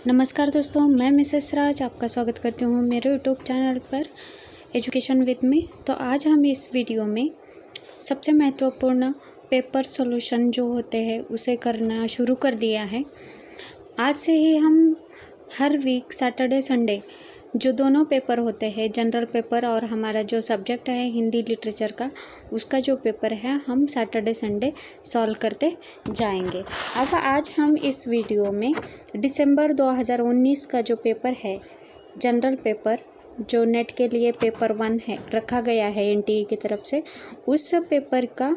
नमस्कार दोस्तों, मैं मिसेस राज आपका स्वागत करती हूँ मेरे यूट्यूब चैनल पर एजुकेशन विद मी। तो आज हम इस वीडियो में सबसे महत्वपूर्ण पेपर सॉल्यूशन जो होते हैं उसे करना शुरू कर दिया है। आज से ही हम हर वीक सैटरडे संडे जो दोनों पेपर होते हैं, जनरल पेपर और हमारा जो सब्जेक्ट है हिंदी लिटरेचर का, उसका जो पेपर है हम सैटरडे संडे सॉल्व करते जाएंगे। अब आज हम इस वीडियो में दिसंबर 2019 का जो पेपर है जनरल पेपर, जो नेट के लिए पेपर 1 है रखा गया है एनटीए की तरफ से, उस पेपर का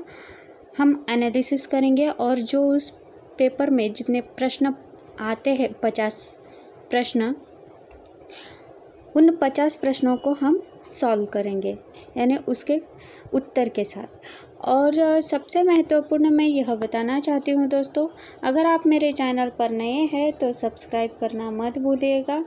हम एनालिसिस करेंगे और जो उस पेपर में जितने प्रश्न आते हैं 50 प्रश्न, उन 50 प्रश्नों को हम सॉल्व करेंगे, यानी उसके उत्तर के साथ। और सबसे महत्वपूर्ण मैं यह बताना चाहती हूँ दोस्तों, अगर आप मेरे चैनल पर नए हैं तो सब्सक्राइब करना मत भूलिएगा,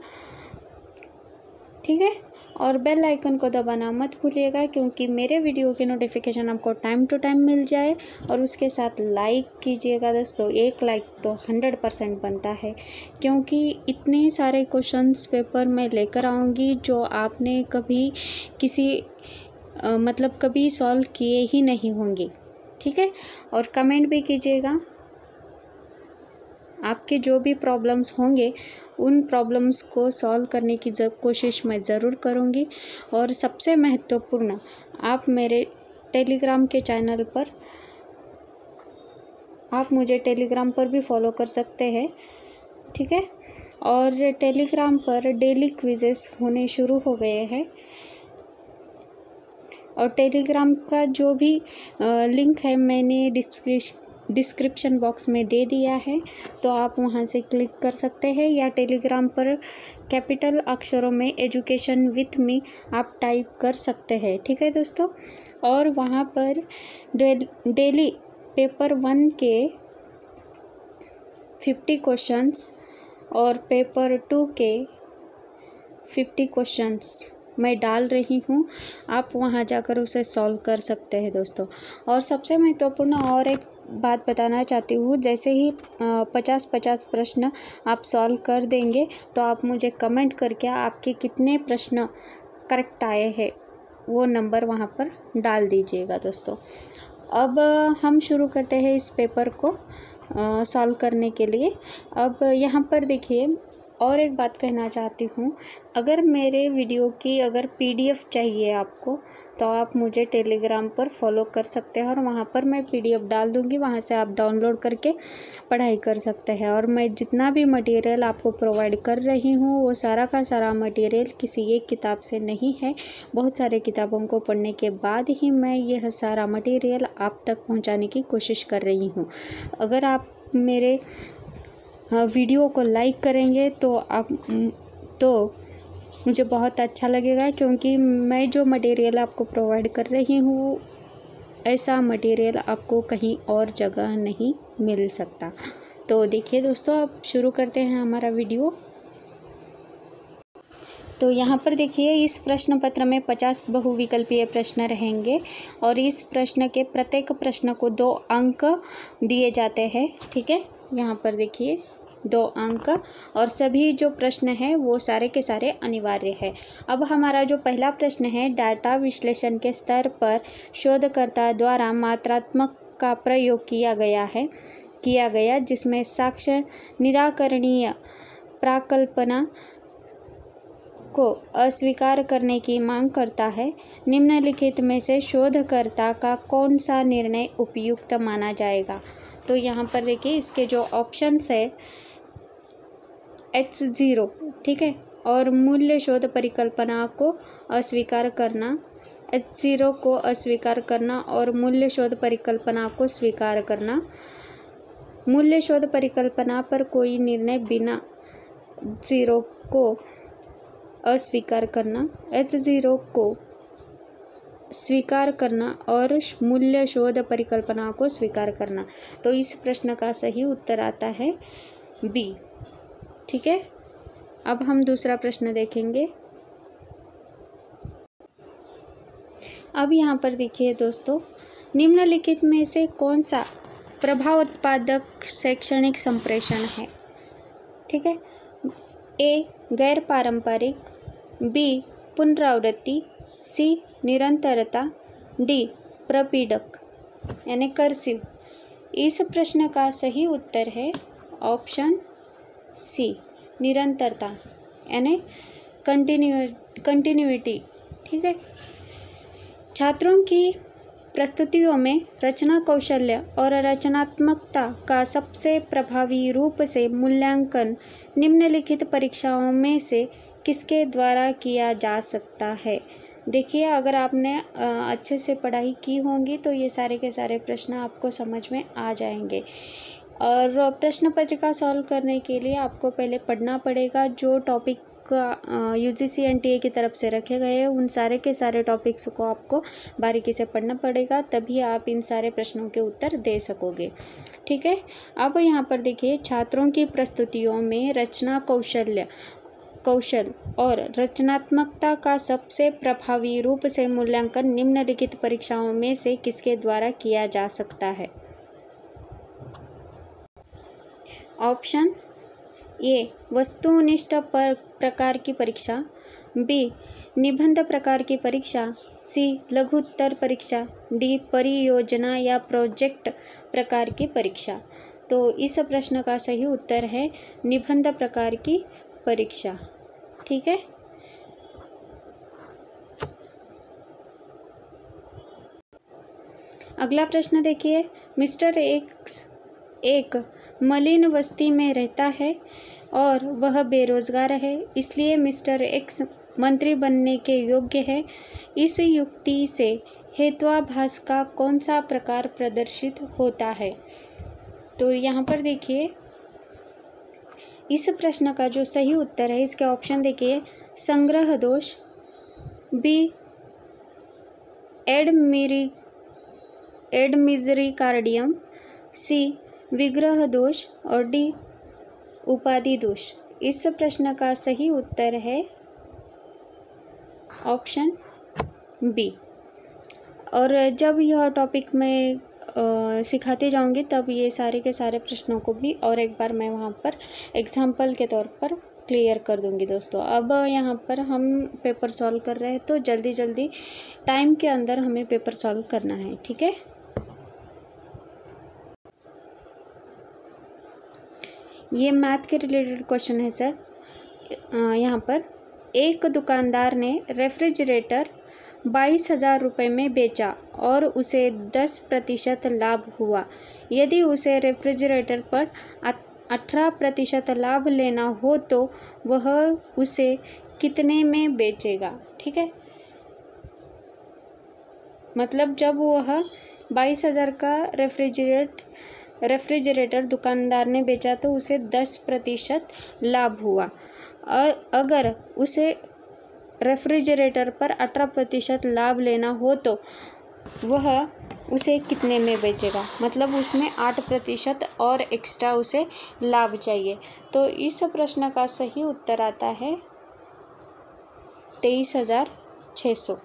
ठीक है, और बेल आइकन को दबाना मत भूलिएगा, क्योंकि मेरे वीडियो की नोटिफिकेशन आपको टाइम टू टाइम मिल जाए। और उसके साथ लाइक कीजिएगा दोस्तों, एक लाइक तो 100% बनता है, क्योंकि इतने सारे क्वेश्चंस पेपर में लेकर आऊँगी जो आपने कभी कभी सॉल्व किए ही नहीं होंगे, ठीक है। और कमेंट भी कीजिएगा, आपके जो भी प्रॉब्लम्स होंगे उन प्रॉब्लम्स को सॉल्व करने की कोशिश मैं ज़रूर करूँगी। और सबसे महत्वपूर्ण, आप मेरे टेलीग्राम के चैनल पर, आप मुझे टेलीग्राम पर भी फॉलो कर सकते हैं, ठीक है। और टेलीग्राम पर डेली क्विजेस होने शुरू हो गए हैं, और टेलीग्राम का जो भी लिंक है मैंने डिस्क्रिप्शन बॉक्स में दे दिया है, तो आप वहां से क्लिक कर सकते हैं, या टेलीग्राम पर कैपिटल अक्षरों में एजुकेशन विथ मी आप टाइप कर सकते हैं, ठीक है दोस्तों। और वहां पर डेली पेपर 1 के 50 क्वेश्चंस और पेपर 2 के 50 क्वेश्चंस मैं डाल रही हूँ, आप वहाँ जाकर उसे सॉल्व कर सकते हैं दोस्तों। और सबसे महत्वपूर्ण और एक बात बताना चाहती हूँ, जैसे ही 50 प्रश्न आप सॉल्व कर देंगे तो आप मुझे कमेंट करके आपके कितने प्रश्न करेक्ट आए हैं वो नंबर वहाँ पर डाल दीजिएगा दोस्तों। अब हम शुरू करते हैं इस पेपर को सॉल्व करने के लिए। अब यहाँ पर देखिए, और एक बात कहना चाहती हूँ, अगर मेरे वीडियो की पीडीएफ चाहिए आपको, तो आप मुझे टेलीग्राम पर फॉलो कर सकते हैं, और वहाँ पर मैं पीडीएफ डाल दूँगी, वहाँ से आप डाउनलोड करके पढ़ाई कर सकते हैं। और मैं जितना भी मटेरियल आपको प्रोवाइड कर रही हूँ वो सारा का सारा मटेरियल किसी एक किताब से नहीं है, बहुत सारे किताबों को पढ़ने के बाद ही मैं यह सारा मटेरियल आप तक पहुँचाने की कोशिश कर रही हूँ। अगर आप मेरे वीडियो को लाइक करेंगे तो मुझे बहुत अच्छा लगेगा, क्योंकि मैं जो मटेरियल आपको प्रोवाइड कर रही हूँ ऐसा मटेरियल आपको कहीं और जगह नहीं मिल सकता। तो देखिए दोस्तों, अब शुरू करते हैं हमारा वीडियो। तो यहाँ पर देखिए, इस प्रश्न पत्र में 50 बहुविकल्पीय प्रश्न रहेंगे, और इस प्रश्न के प्रत्येक प्रश्न को 2 अंक दिए जाते हैं, ठीक है। यहाँ पर देखिए 2 अंक, और सभी जो प्रश्न हैं वो सारे के सारे अनिवार्य है। अब हमारा जो पहला प्रश्न है, डाटा विश्लेषण के स्तर पर शोधकर्ता द्वारा मात्रात्मक का प्रयोग किया गया जिसमें साक्ष्य निराकरणीय प्राकल्पना को अस्वीकार करने की मांग करता है। निम्नलिखित में से शोधकर्ता का कौन सा निर्णय उपयुक्त माना जाएगा? तो यहाँ पर देखिए, इसके जो ऑप्शंस है H0, ठीक है, और मूल्य शोध परिकल्पना को अस्वीकार करना, H0 को अस्वीकार करना और मूल्य शोध परिकल्पना को स्वीकार करना, मूल्य शोध परिकल्पना पर कोई निर्णय बिना, H0 को अस्वीकार करना, H0 को स्वीकार करना और मूल्य शोध परिकल्पना को स्वीकार करना। तो इस प्रश्न का सही उत्तर आता है B, ठीक है। अब हम दूसरा प्रश्न देखेंगे। अब यहाँ पर देखिए दोस्तों, निम्नलिखित में से कौन सा प्रभाव उत्पादक शैक्षणिक संप्रेषण है, ठीक है। ए गैर पारंपरिक, बी पुनरावृत्ति, सी निरंतरता, डी प्रपीड़क यानी कर्सिव। इस प्रश्न का सही उत्तर है ऑप्शन सी निरंतरता यानी कंटिन्यूटी। ठीक है। छात्रों की प्रस्तुतियों में रचना कौशल्य और रचनात्मकता का सबसे प्रभावी रूप से मूल्यांकन निम्नलिखित परीक्षाओं में से किसके द्वारा किया जा सकता है। देखिए, अगर आपने अच्छे से पढ़ाई की होगी तो ये सारे के सारे प्रश्न आपको समझ में आ जाएंगे। और प्रश्न पत्रिका सॉल्व करने के लिए आपको पहले पढ़ना पड़ेगा। जो टॉपिक UGC NTA की तरफ से रखे गए हैं उन सारे के सारे टॉपिक्स को आपको बारीकी से पढ़ना पड़ेगा, तभी आप इन सारे प्रश्नों के उत्तर दे सकोगे। ठीक है। अब यहाँ पर देखिए, छात्रों की प्रस्तुतियों में रचना कौशल और रचनात्मकता का सबसे प्रभावी रूप से मूल्यांकन निम्नलिखित परीक्षाओं में से किसके द्वारा किया जा सकता है। ऑप्शन ए वस्तुनिष्ठ प्रकार की परीक्षा, बी निबंध प्रकार की परीक्षा, सी लघुत्तर परीक्षा, डी परियोजना या प्रोजेक्ट प्रकार की परीक्षा। तो इस प्रश्न का सही उत्तर है निबंध प्रकार की परीक्षा। ठीक है। अगला प्रश्न देखिए, मिस्टर एक्स एक मलिन बस्ती में रहता है और वह बेरोजगार है, इसलिए मिस्टर एक्स मंत्री बनने के योग्य है। इस युक्ति से हेत्वाभास का कौन सा प्रकार प्रदर्शित होता है। तो यहाँ पर देखिए, इस प्रश्न का जो सही उत्तर है, इसके ऑप्शन देखिए, संग्रह दोष, बी एडमिजरिकार्डियम, सी विग्रह दोष और डी उपाधि दोष। इस प्रश्न का सही उत्तर है ऑप्शन बी। और जब यह टॉपिक मैं सिखाते जाऊंगी तब ये सारे के सारे प्रश्नों को भी और एक बार मैं वहाँ पर एग्जाम्पल के तौर पर क्लियर कर दूंगी दोस्तों। अब यहाँ पर हम पेपर सॉल्व कर रहे हैं, तो जल्दी जल्दी टाइम के अंदर हमें पेपर सॉल्व करना है। ठीक है। ये मैथ के रिलेटेड क्वेश्चन है सर। यहाँ पर एक दुकानदार ने रेफ्रिजरेटर 22,000 रुपये में बेचा और उसे 10% लाभ हुआ। यदि उसे रेफ्रिजरेटर पर 18% लाभ लेना हो तो वह उसे कितने में बेचेगा। ठीक है। मतलब जब वह 22,000 का रेफ्रिजरेटर दुकानदार ने बेचा तो उसे 10% लाभ हुआ। अगर उसे रेफ्रिजरेटर पर 18% लाभ लेना हो तो वह उसे कितने में बेचेगा। मतलब उसमें 8% और एक्स्ट्रा उसे लाभ चाहिए। तो इस प्रश्न का सही उत्तर आता है 23,600।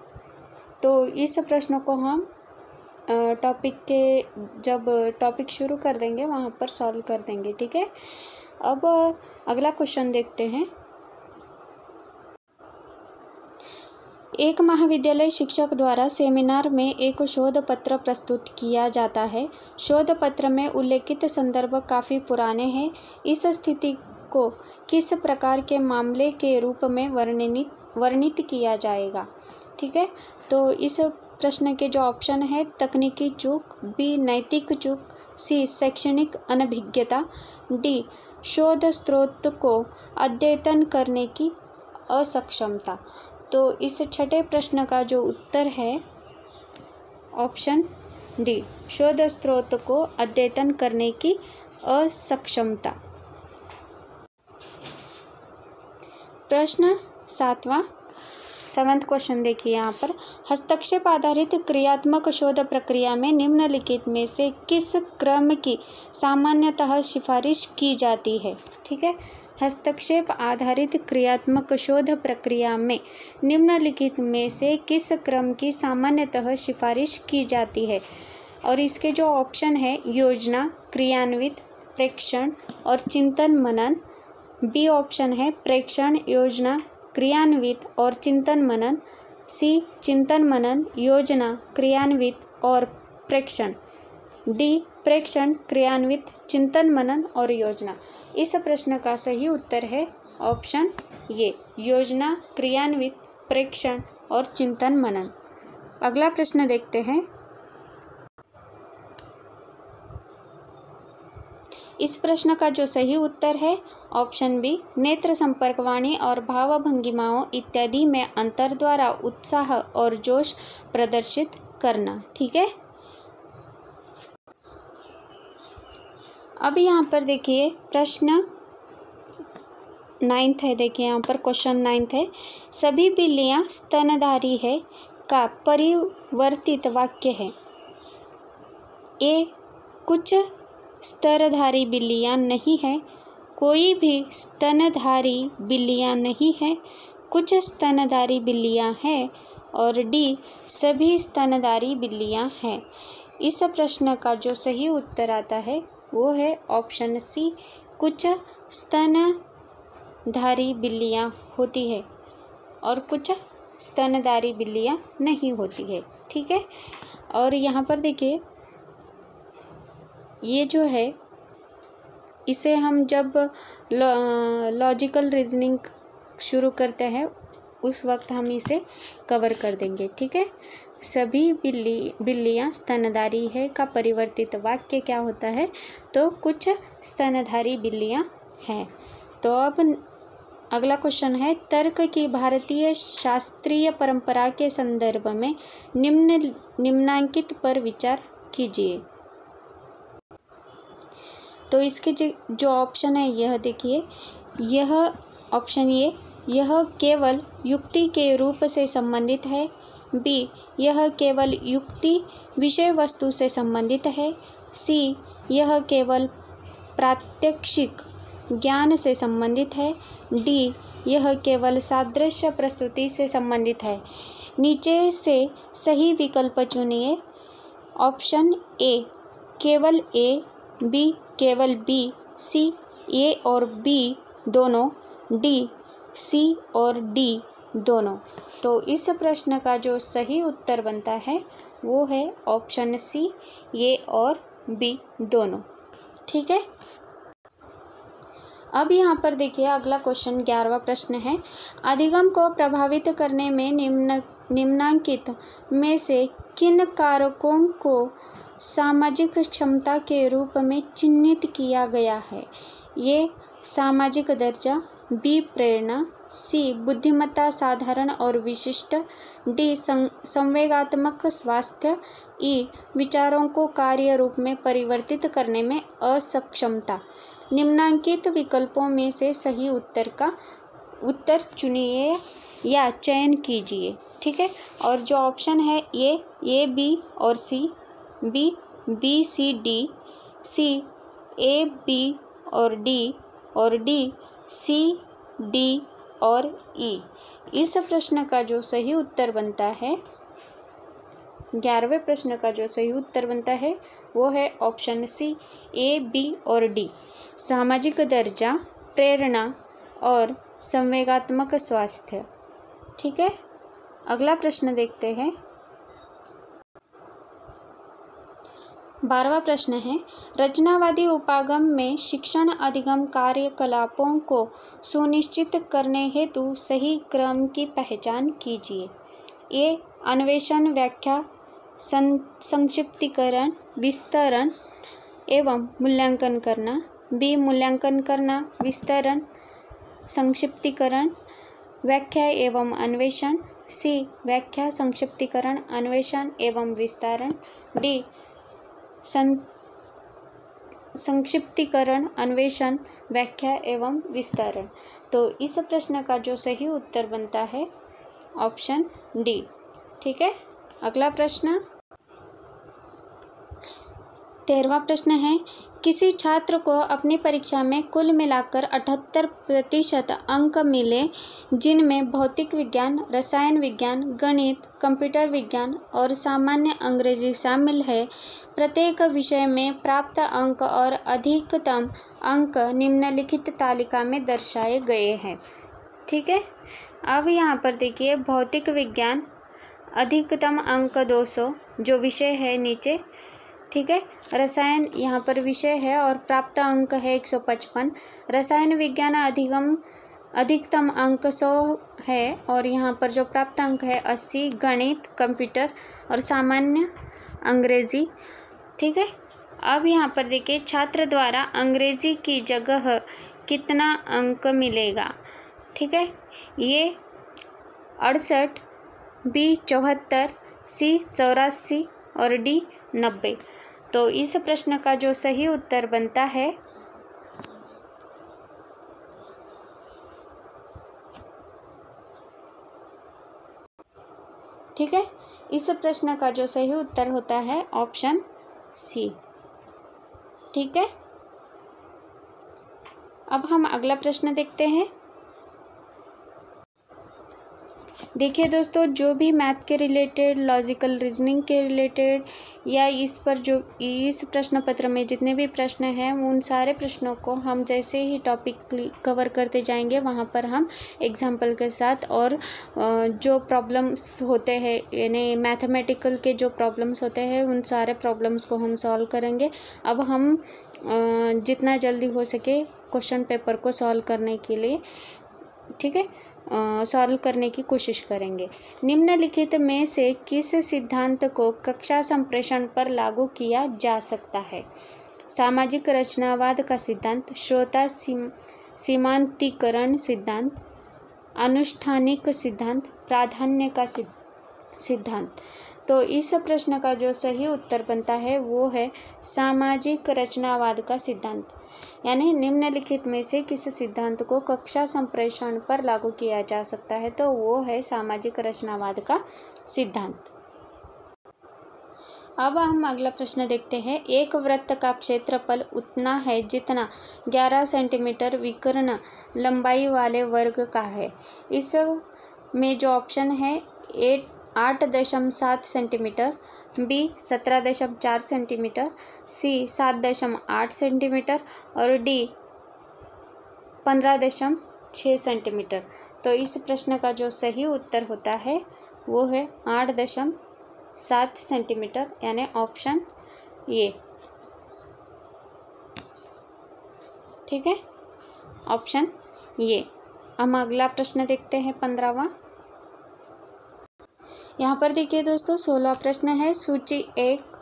तो इस प्रश्न को हम जब टॉपिक शुरू कर देंगे वहाँ पर सॉल्व कर देंगे। ठीक है। अब अगला क्वेश्चन देखते हैं। एक महाविद्यालय शिक्षक द्वारा सेमिनार में एक शोध पत्र प्रस्तुत किया जाता है। शोध पत्र में उल्लेखित संदर्भ काफ़ी पुराने हैं। इस स्थिति को किस प्रकार के मामले के रूप में वर्णित किया जाएगा। ठीक है। तो इस प्रश्न के जो ऑप्शन है, तकनीकी चूक, बी नैतिक चूक, सी शैक्षणिक अनभिज्ञता, डी शोध स्रोत को अद्यतन करने की असक्षमता। तो इस छठे प्रश्न का जो उत्तर है ऑप्शन डी शोध स्रोत को अद्यतन करने की असक्षमता। प्रश्न 7वां क्वेश्चन देखिए यहाँ पर, हस्तक्षेप आधारित क्रियात्मक शोध प्रक्रिया में निम्नलिखित में से किस क्रम की सामान्यतः सिफारिश की जाती है। ठीक है। हस्तक्षेप आधारित क्रियात्मक शोध प्रक्रिया में निम्नलिखित में से किस क्रम की सामान्यतः सिफारिश की जाती है। और इसके जो ऑप्शन है, योजना, क्रियान्वित, प्रेक्षण और चिंतन मनन बी ऑप्शन है प्रेक्षण, योजना, क्रियान्वित और चिंतन मनन। सी चिंतन मनन, योजना, क्रियान्वित और प्रेक्षण। डी प्रेक्षण, क्रियान्वित, चिंतन मनन और योजना। इस प्रश्न का सही उत्तर है ऑप्शन ए, योजना, क्रियान्वित, प्रेक्षण और चिंतन मनन। अगला प्रश्न देखते हैं। इस प्रश्न का जो सही उत्तर है ऑप्शन बी, नेत्र संपर्क, वाणी और भाव भंगिमाओं इत्यादि में अंतर द्वारा उत्साह और जोश प्रदर्शित करना। ठीक है, अब यहाँ पर देखिए प्रश्न 9 है। देखिए यहाँ पर क्वेश्चन 9 है, सभी बिल्लियाँ स्तनधारी है का परिवर्तित वाक्य है। ए कुछ स्तनधारी बिल्लियाँ नहीं है, कोई भी स्तनधारी बिल्लियाँ नहीं है, कुछ स्तनधारी बिल्लियाँ हैं, और डी सभी स्तनधारी बिल्लियाँ हैं। इस प्रश्न का जो सही उत्तर आता है वो है ऑप्शन सी, कुछ स्तनधारी बिल्लियाँ होती है और कुछ स्तनधारी बिल्लियाँ नहीं होती है। ठीक है, और यहाँ पर देखिए ये जो है इसे हम जब लॉजिकल रीजनिंग शुरू करते हैं उस वक्त हम इसे कवर कर देंगे। ठीक है, सभी बिल्लियाँ स्तनधारी है का परिवर्तित वाक्य क्या होता है, तो कुछ स्तनधारी बिल्लियाँ हैं। तो अब अगला क्वेश्चन है, तर्क की भारतीय शास्त्रीय परंपरा के संदर्भ में निम्नांकित पर विचार कीजिए। तो इसके जो ऑप्शन है यह देखिए, यह ऑप्शन ए, यह केवल युक्ति के रूप से संबंधित है। बी, यह केवल युक्ति विषय वस्तु से संबंधित है। सी, यह केवल प्रात्यक्षिक ज्ञान से संबंधित है। डी, यह केवल सादृश्य प्रस्तुति से संबंधित है। नीचे से सही विकल्प चुनिए। ऑप्शन ए केवल ए, बी केवल बी, सी ए और बी दोनों, डी सी और डी दोनों। तो इस प्रश्न का जो सही उत्तर बनता है वो है ऑप्शन सी, ए और बी दोनों। ठीक है, अब यहाँ पर देखिए अगला क्वेश्चन 11वां प्रश्न है, अधिगम को प्रभावित करने में निम्नांकित में से किन कारकों को सामाजिक क्षमता के रूप में चिह्नित किया गया है। ये सामाजिक दर्जा, बी प्रेरणा, सी बुद्धिमत्ता साधारण और विशिष्ट, डी संवेगात्मक स्वास्थ्य, ई विचारों को कार्य रूप में परिवर्तित करने में असक्षमता। निम्नांकित विकल्पों में से सही उत्तर चुनिए या चयन कीजिए। ठीक है, और जो ऑप्शन है ए बी और C, B C D, C A B और डी सी डी और ई। इस प्रश्न का जो सही उत्तर बनता है, 11वें प्रश्न का जो सही उत्तर बनता है वो है ऑप्शन सी, ए बी और डी, सामाजिक दर्जा, प्रेरणा और संवेगात्मक स्वास्थ्य। ठीक है, अगला प्रश्न देखते हैं। 12वां प्रश्न है, रचनावादी उपागम में शिक्षण अधिगम कार्यकलापों को सुनिश्चित करने हेतु सही क्रम की पहचान कीजिए। ए अन्वेषण, व्याख्या, संक्षिप्तीकरण, विस्तरण एवं मूल्यांकन करना। बी मूल्यांकन करना, विस्तरण, संक्षिप्तीकरण, व्याख्या एवं अन्वेषण। सी व्याख्या, संक्षिप्तीकरण, अन्वेषण एवं विस्तारण। डी संक्षिप्तीकरण, अन्वेषण, व्याख्या एवं विस्तारण। तो इस प्रश्न का जो सही उत्तर बनता है ऑप्शन डी। ठीक है, अगला प्रश्न 13वां प्रश्न है, किसी छात्र को अपनी परीक्षा में कुल मिलाकर 78% अंक मिले, जिनमें भौतिक विज्ञान, रसायन विज्ञान, गणित, कंप्यूटर विज्ञान और सामान्य अंग्रेजी शामिल है। प्रत्येक विषय में प्राप्त अंक और अधिकतम अंक निम्नलिखित तालिका में दर्शाए गए हैं। ठीक है, अब यहाँ पर देखिए भौतिक विज्ञान अधिकतम अंक 200 जो विषय है नीचे। ठीक है, रसायन यहाँ पर विषय है और प्राप्त अंक है 155। रसायन विज्ञान अधिकतम अंक 100 है और यहाँ पर जो प्राप्त अंक है 80। गणित, कंप्यूटर और सामान्य अंग्रेजी। ठीक है, अब यहाँ पर देखिए छात्र द्वारा अंग्रेजी की जगह कितना अंक मिलेगा। ठीक है, ये 68, बी 74, सी 84 और डी 90। तो इस प्रश्न का जो सही उत्तर बनता है ठीक है, इस प्रश्न का जो सही उत्तर होता है ऑप्शन सी। ठीक है, अब हम अगला प्रश्न देखते हैं। देखिए दोस्तों, जो भी मैथ के रिलेटेड, लॉजिकल रीजनिंग के रिलेटेड या इस पर जो इस प्रश्न पत्र में जितने भी प्रश्न हैं उन सारे प्रश्नों को हम जैसे ही टॉपिक कवर करते जाएंगे वहाँ पर हम एग्जाम्पल के साथ और जो प्रॉब्लम्स होते हैं यानी मैथमेटिकल के जो प्रॉब्लम्स होते हैं उन सारे प्रॉब्लम्स को हम सॉल्व करेंगे। अब हम जितना जल्दी हो सके क्वेश्चन पेपर को सॉल्व करने के लिए ठीक है सॉल्व करने की कोशिश करेंगे। निम्नलिखित में से किस सिद्धांत को कक्षा संप्रेषण पर लागू किया जा सकता है? सामाजिक रचनावाद का सिद्धांत, श्रोता सीमांतीकरण सिद्धांत, अनुष्ठानिक सिद्धांत, प्राधान्य का सिद्धांत। तो इस प्रश्न का जो सही उत्तर बनता है वो है सामाजिक रचनावाद का सिद्धांत। यानी निम्नलिखित में से किस सिद्धांत को कक्षा संप्रेषण पर लागू किया जा सकता है, तो वो है सामाजिक रचनावाद का सिद्धांत। अब हम अगला प्रश्न देखते हैं। एक वृत्त का क्षेत्रफल उतना है जितना 11 सेंटीमीटर विकर्ण लंबाई वाले वर्ग का है। इस में जो ऑप्शन है 8.7 सेंटीमीटर, बी 17.4 सेंटीमीटर, सी 7.8 सेंटीमीटर और डी 15.6 सेंटीमीटर। तो इस प्रश्न का जो सही उत्तर होता है वो है 8.7 सेंटीमीटर यानी ऑप्शन ए। ठीक है, ऑप्शन ए। हम अगला प्रश्न देखते हैं 15वां। यहाँ पर देखिए दोस्तों 16 प्रश्न है। सूची 1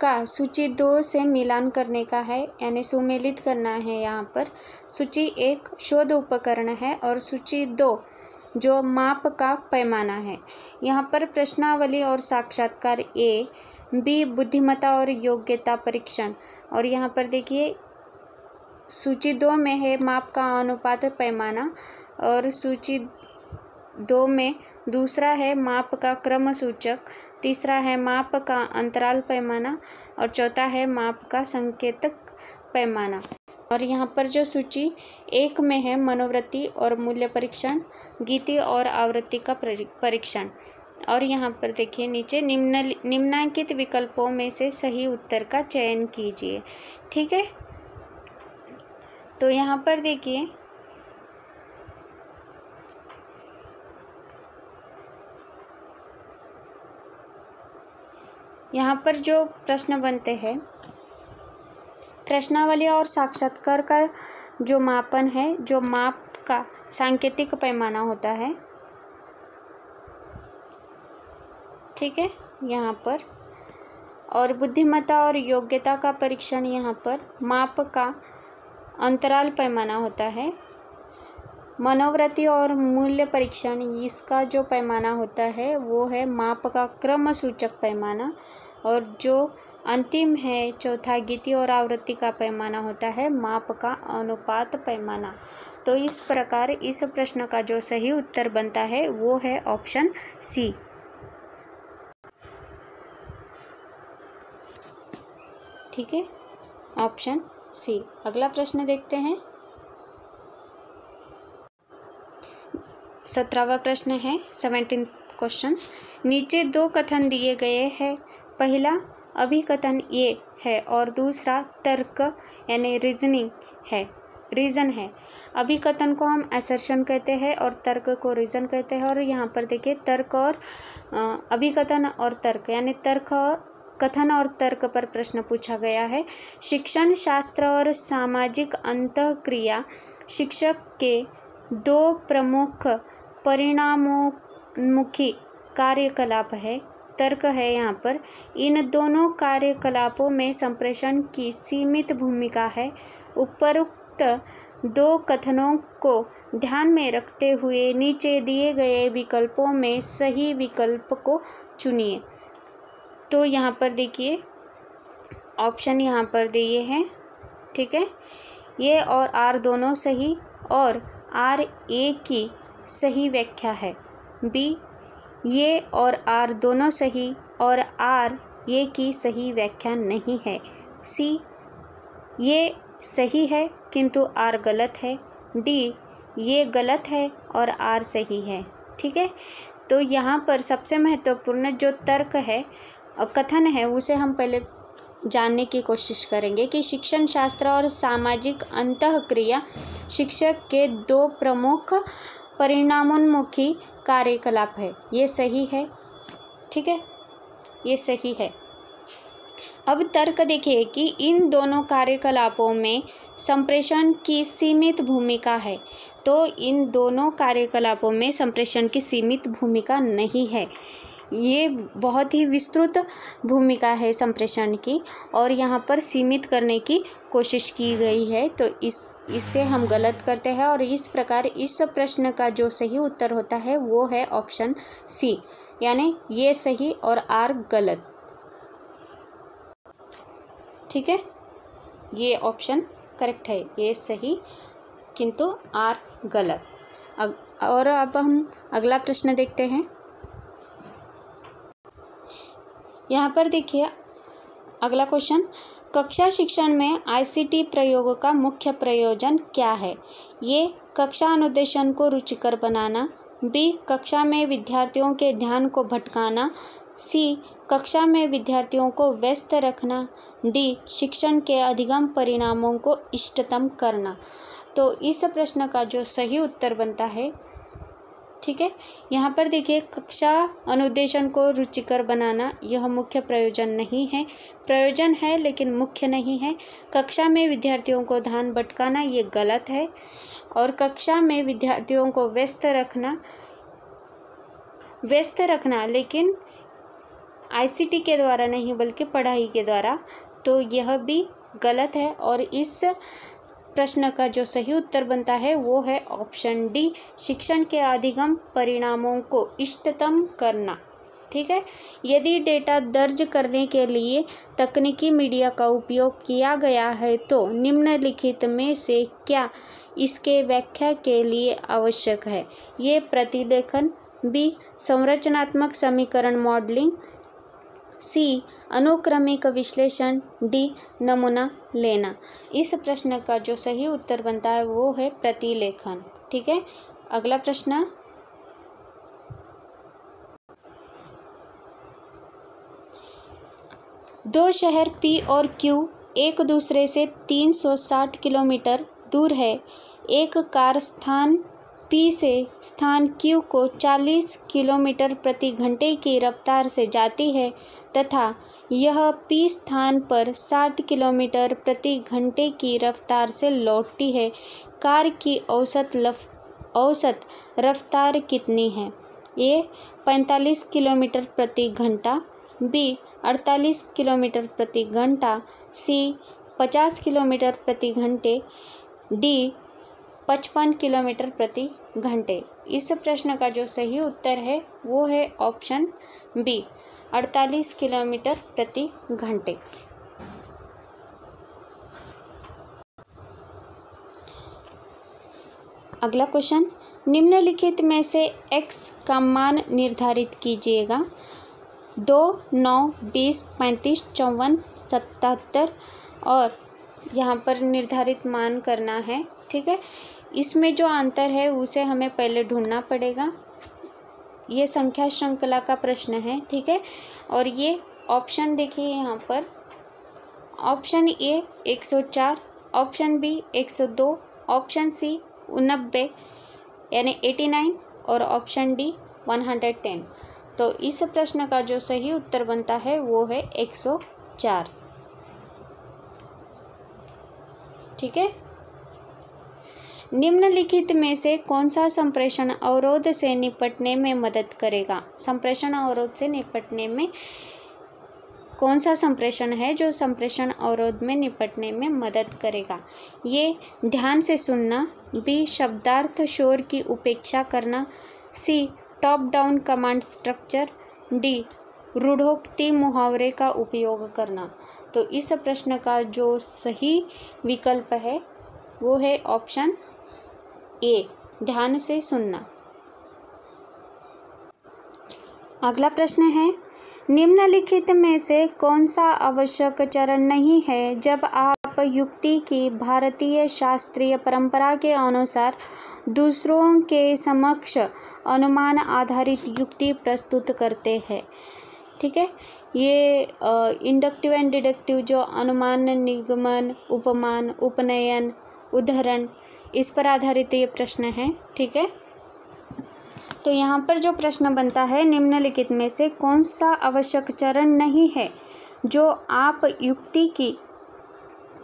का सूची 2 से मिलान करने का है यानी सुमेलित करना है। यहाँ पर सूची 1 शोध उपकरण है और सूची 2 जो माप का पैमाना है। यहाँ पर प्रश्नावली और साक्षात्कार ए, बी बुद्धिमत्ता और योग्यता परीक्षण और यहाँ पर देखिए सूची 2 में है माप का अनुपात पैमाना और सूची 2 में दूसरा है माप का क्रम सूचक, तीसरा है माप का अंतराल पैमाना और चौथा है माप का संकेतक पैमाना। और यहाँ पर जो सूची 1 में है मनोवृत्ति और मूल्य परीक्षण, गीति और आवृत्ति का परीक्षण। और यहाँ पर देखिए नीचे निम्नांकित विकल्पों में से सही उत्तर का चयन कीजिए। ठीक है, तो यहाँ पर देखिए यहाँ पर जो प्रश्न बनते हैं प्रश्नावली और साक्षात्कार का जो मापन है, जो माप का सांकेतिक पैमाना होता है। ठीक है, यहाँ पर और बुद्धिमत्ता और योग्यता का परीक्षण यहाँ पर माप का अंतराल पैमाना होता है। मनोवृत्ति और मूल्य परीक्षण इसका जो पैमाना होता है वो है माप का क्रम सूचक पैमाना और जो अंतिम है चौथा गीति और आवृत्ति का पैमाना होता है माप का अनुपात पैमाना। तो इस प्रकार इस प्रश्न का जो सही उत्तर बनता है वो है ऑप्शन सी। ठीक है, ऑप्शन सी। अगला प्रश्न देखते हैं। 17वां प्रश्न है, 17th क्वेश्चन। नीचे दो कथन दिए गए हैं। पहला अभिकथन ये है और दूसरा तर्क यानी रीज़न है। अभिकथन को हम असर्शन कहते हैं और तर्क को रीज़न कहते हैं। और यहाँ पर देखिए तर्क और अभिकथन और तर्क यानी कथन और तर्क पर प्रश्न पूछा गया है। शिक्षण शास्त्र और सामाजिक अंतःक्रिया शिक्षक के दो प्रमुख परिणामोन्मुखी कार्यकलाप है। तर्क है यहाँ पर। इन दोनों कार्यकलापों में संप्रेषण की सीमित भूमिका है। उपरोक्त दो कथनों को ध्यान में रखते हुए नीचे दिए गए विकल्पों में सही विकल्प को चुनिए। तो यहाँ पर देखिए ऑप्शन यहाँ पर दिए हैं, ठीक है। ये और आर दोनों सही और आर ए की सही व्याख्या है। बी ये और आर दोनों सही और आर ये की सही व्याख्या नहीं है। सी ये सही है किंतु आर गलत है। डी ये गलत है और आर सही है, ठीक है। तो यहाँ पर सबसे महत्वपूर्ण जो तर्क है और कथन है उसे हम पहले जानने की कोशिश करेंगे कि शिक्षण शास्त्र और सामाजिक अंतःक्रिया शिक्षक के दो प्रमुख परिणामोन्मुखी कार्यकलाप है। ये सही है, ठीक है, ये सही है। अब तर्क देखिए कि इन दोनों कार्यकलापों में संप्रेषण की सीमित भूमिका है। तो इन दोनों कार्यकलापों में संप्रेषण की सीमित भूमिका नहीं है। ये बहुत ही विस्तृत भूमिका है संप्रेषण की और यहाँ पर सीमित करने की कोशिश की गई है। तो इससे हम गलत करते हैं और इस प्रकार इस प्रश्न का जो सही उत्तर होता है वो है ऑप्शन सी, यानी ये सही और आर गलत, ठीक है। ये ऑप्शन करेक्ट है, ये सही किंतु आर गलत। और अब हम अगला प्रश्न देखते हैं। यहाँ पर देखिए अगला क्वेश्चन, कक्षा शिक्षण में आईसीटी प्रयोग का मुख्य प्रयोजन क्या है? ये कक्षा अनुदेशन को रुचिकर बनाना, बी कक्षा में विद्यार्थियों के ध्यान को भटकाना, सी कक्षा में विद्यार्थियों को व्यस्त रखना, डी शिक्षण के अधिगम परिणामों को इष्टतम करना। तो इस प्रश्न का जो सही उत्तर बनता है, ठीक है, यहाँ पर देखिए कक्षा अनुदेशन को रुचिकर बनाना यह मुख्य प्रयोजन नहीं है, प्रयोजन है लेकिन मुख्य नहीं है। कक्षा में विद्यार्थियों को ध्यान भटकाना ये गलत है और कक्षा में विद्यार्थियों को व्यस्त रखना लेकिन आईसीटी के द्वारा नहीं बल्कि पढ़ाई के द्वारा, तो यह भी गलत है। और इस प्रश्न का जो सही उत्तर बनता है वो है ऑप्शन डी, शिक्षण के अधिगम परिणामों को इष्टतम करना, ठीक है। यदि डेटा दर्ज करने के लिए तकनीकी मीडिया का उपयोग किया गया है तो निम्नलिखित में से क्या इसके व्याख्या के लिए आवश्यक है? ये प्रतिलेखन, बी संरचनात्मक समीकरण मॉडलिंग, सी अनुक्रमिक विश्लेषण, डी नमूना लेना। इस प्रश्न का जो सही उत्तर बनता है वो है प्रतिलेखन, ठीक है। अगला प्रश्न, दो शहर पी और क्यू एक दूसरे से 360 किलोमीटर दूर है। एक कार स्थान पी से स्थान क्यू को 40 किलोमीटर प्रति घंटे की रफ्तार से जाती है तथा यह पी स्थान पर 60 किलोमीटर प्रति घंटे की रफ्तार से लौटती है। कार की औसत रफ्तार कितनी है? ए 45 किलोमीटर प्रति घंटा, बी 48 किलोमीटर प्रति घंटा, सी 50 किलोमीटर प्रति घंटे, डी 55 किलोमीटर प्रति घंटे। इस प्रश्न का जो सही उत्तर है वो है ऑप्शन बी 48 किलोमीटर प्रति घंटे। अगला क्वेश्चन, निम्नलिखित में से x का मान निर्धारित कीजिएगा। 2, 9, 20, 35, 54, 77 और यहाँ पर निर्धारित मान करना है। ठीक है, इसमें जो अंतर है उसे हमें पहले ढूंढना पड़ेगा। ये संख्या श्रृंखला का प्रश्न है। ठीक है, और ये ऑप्शन देखिए यहाँ पर, option A 104, option B 102, option C 90 यानी 89 और ऑप्शन डी 110। तो इस प्रश्न का जो सही उत्तर बनता है वो है 104। ठीक है, निम्नलिखित में से कौन सा संप्रेषण अवरोध से निपटने में मदद करेगा? संप्रेषण अवरोध से निपटने में कौन सा संप्रेषण है जो संप्रेषण अवरोध में निपटने में मदद करेगा? ये ध्यान से सुनना, बी शब्दार्थ शोर की उपेक्षा करना, C top down command structure, D रूढ़ोक्ति मुहावरे का उपयोग करना। तो इस प्रश्न का जो सही विकल्प है वो है ऑप्शन ए, ध्यान से सुनना। अगला प्रश्न है, निम्नलिखित में से कौन सा आवश्यक चरण नहीं है जब आप युक्ति की भारतीय शास्त्रीय परंपरा के अनुसार दूसरों के समक्ष अनुमान आधारित युक्ति प्रस्तुत करते हैं? ठीक है, ये इंडक्टिव एंड डिडक्टिव जो अनुमान, निगमन, उपमान, उपनयन, उदाहरण, इस पर आधारित ये प्रश्न है। ठीक है, तो यहाँ पर जो प्रश्न बनता है, निम्नलिखित में से कौन सा आवश्यक चरण नहीं है जो आप युक्ति की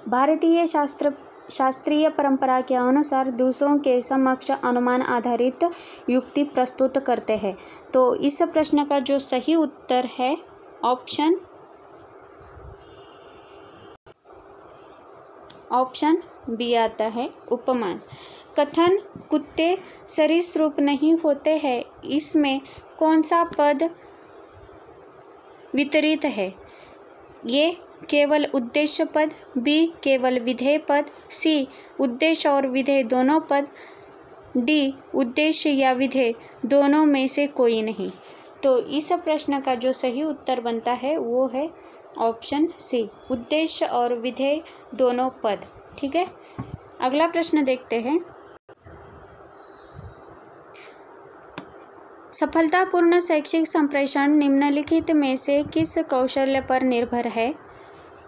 भारतीय शास्त्रीय परंपरा के अनुसार दूसरों के समक्ष अनुमान आधारित युक्ति प्रस्तुत करते हैं? तो इस प्रश्न का जो सही उत्तर है ऑप्शन बी आता है, उपमान। कथन कुत्ते सरीसृप नहीं होते हैं, इसमें कौन सा पद वितरित है? ये केवल उद्देश्य पद, बी केवल विधेय पद, सी उद्देश्य और विधेय दोनों पद, डी उद्देश्य या विधेय दोनों में से कोई नहीं। तो इस प्रश्न का जो सही उत्तर बनता है वो है ऑप्शन सी, उद्देश्य और विधेय दोनों पद। ठीक है, अगला प्रश्न देखते हैं। सफलतापूर्ण शैक्षिक संप्रेषण निम्नलिखित में से किस कौशल्य पर निर्भर है?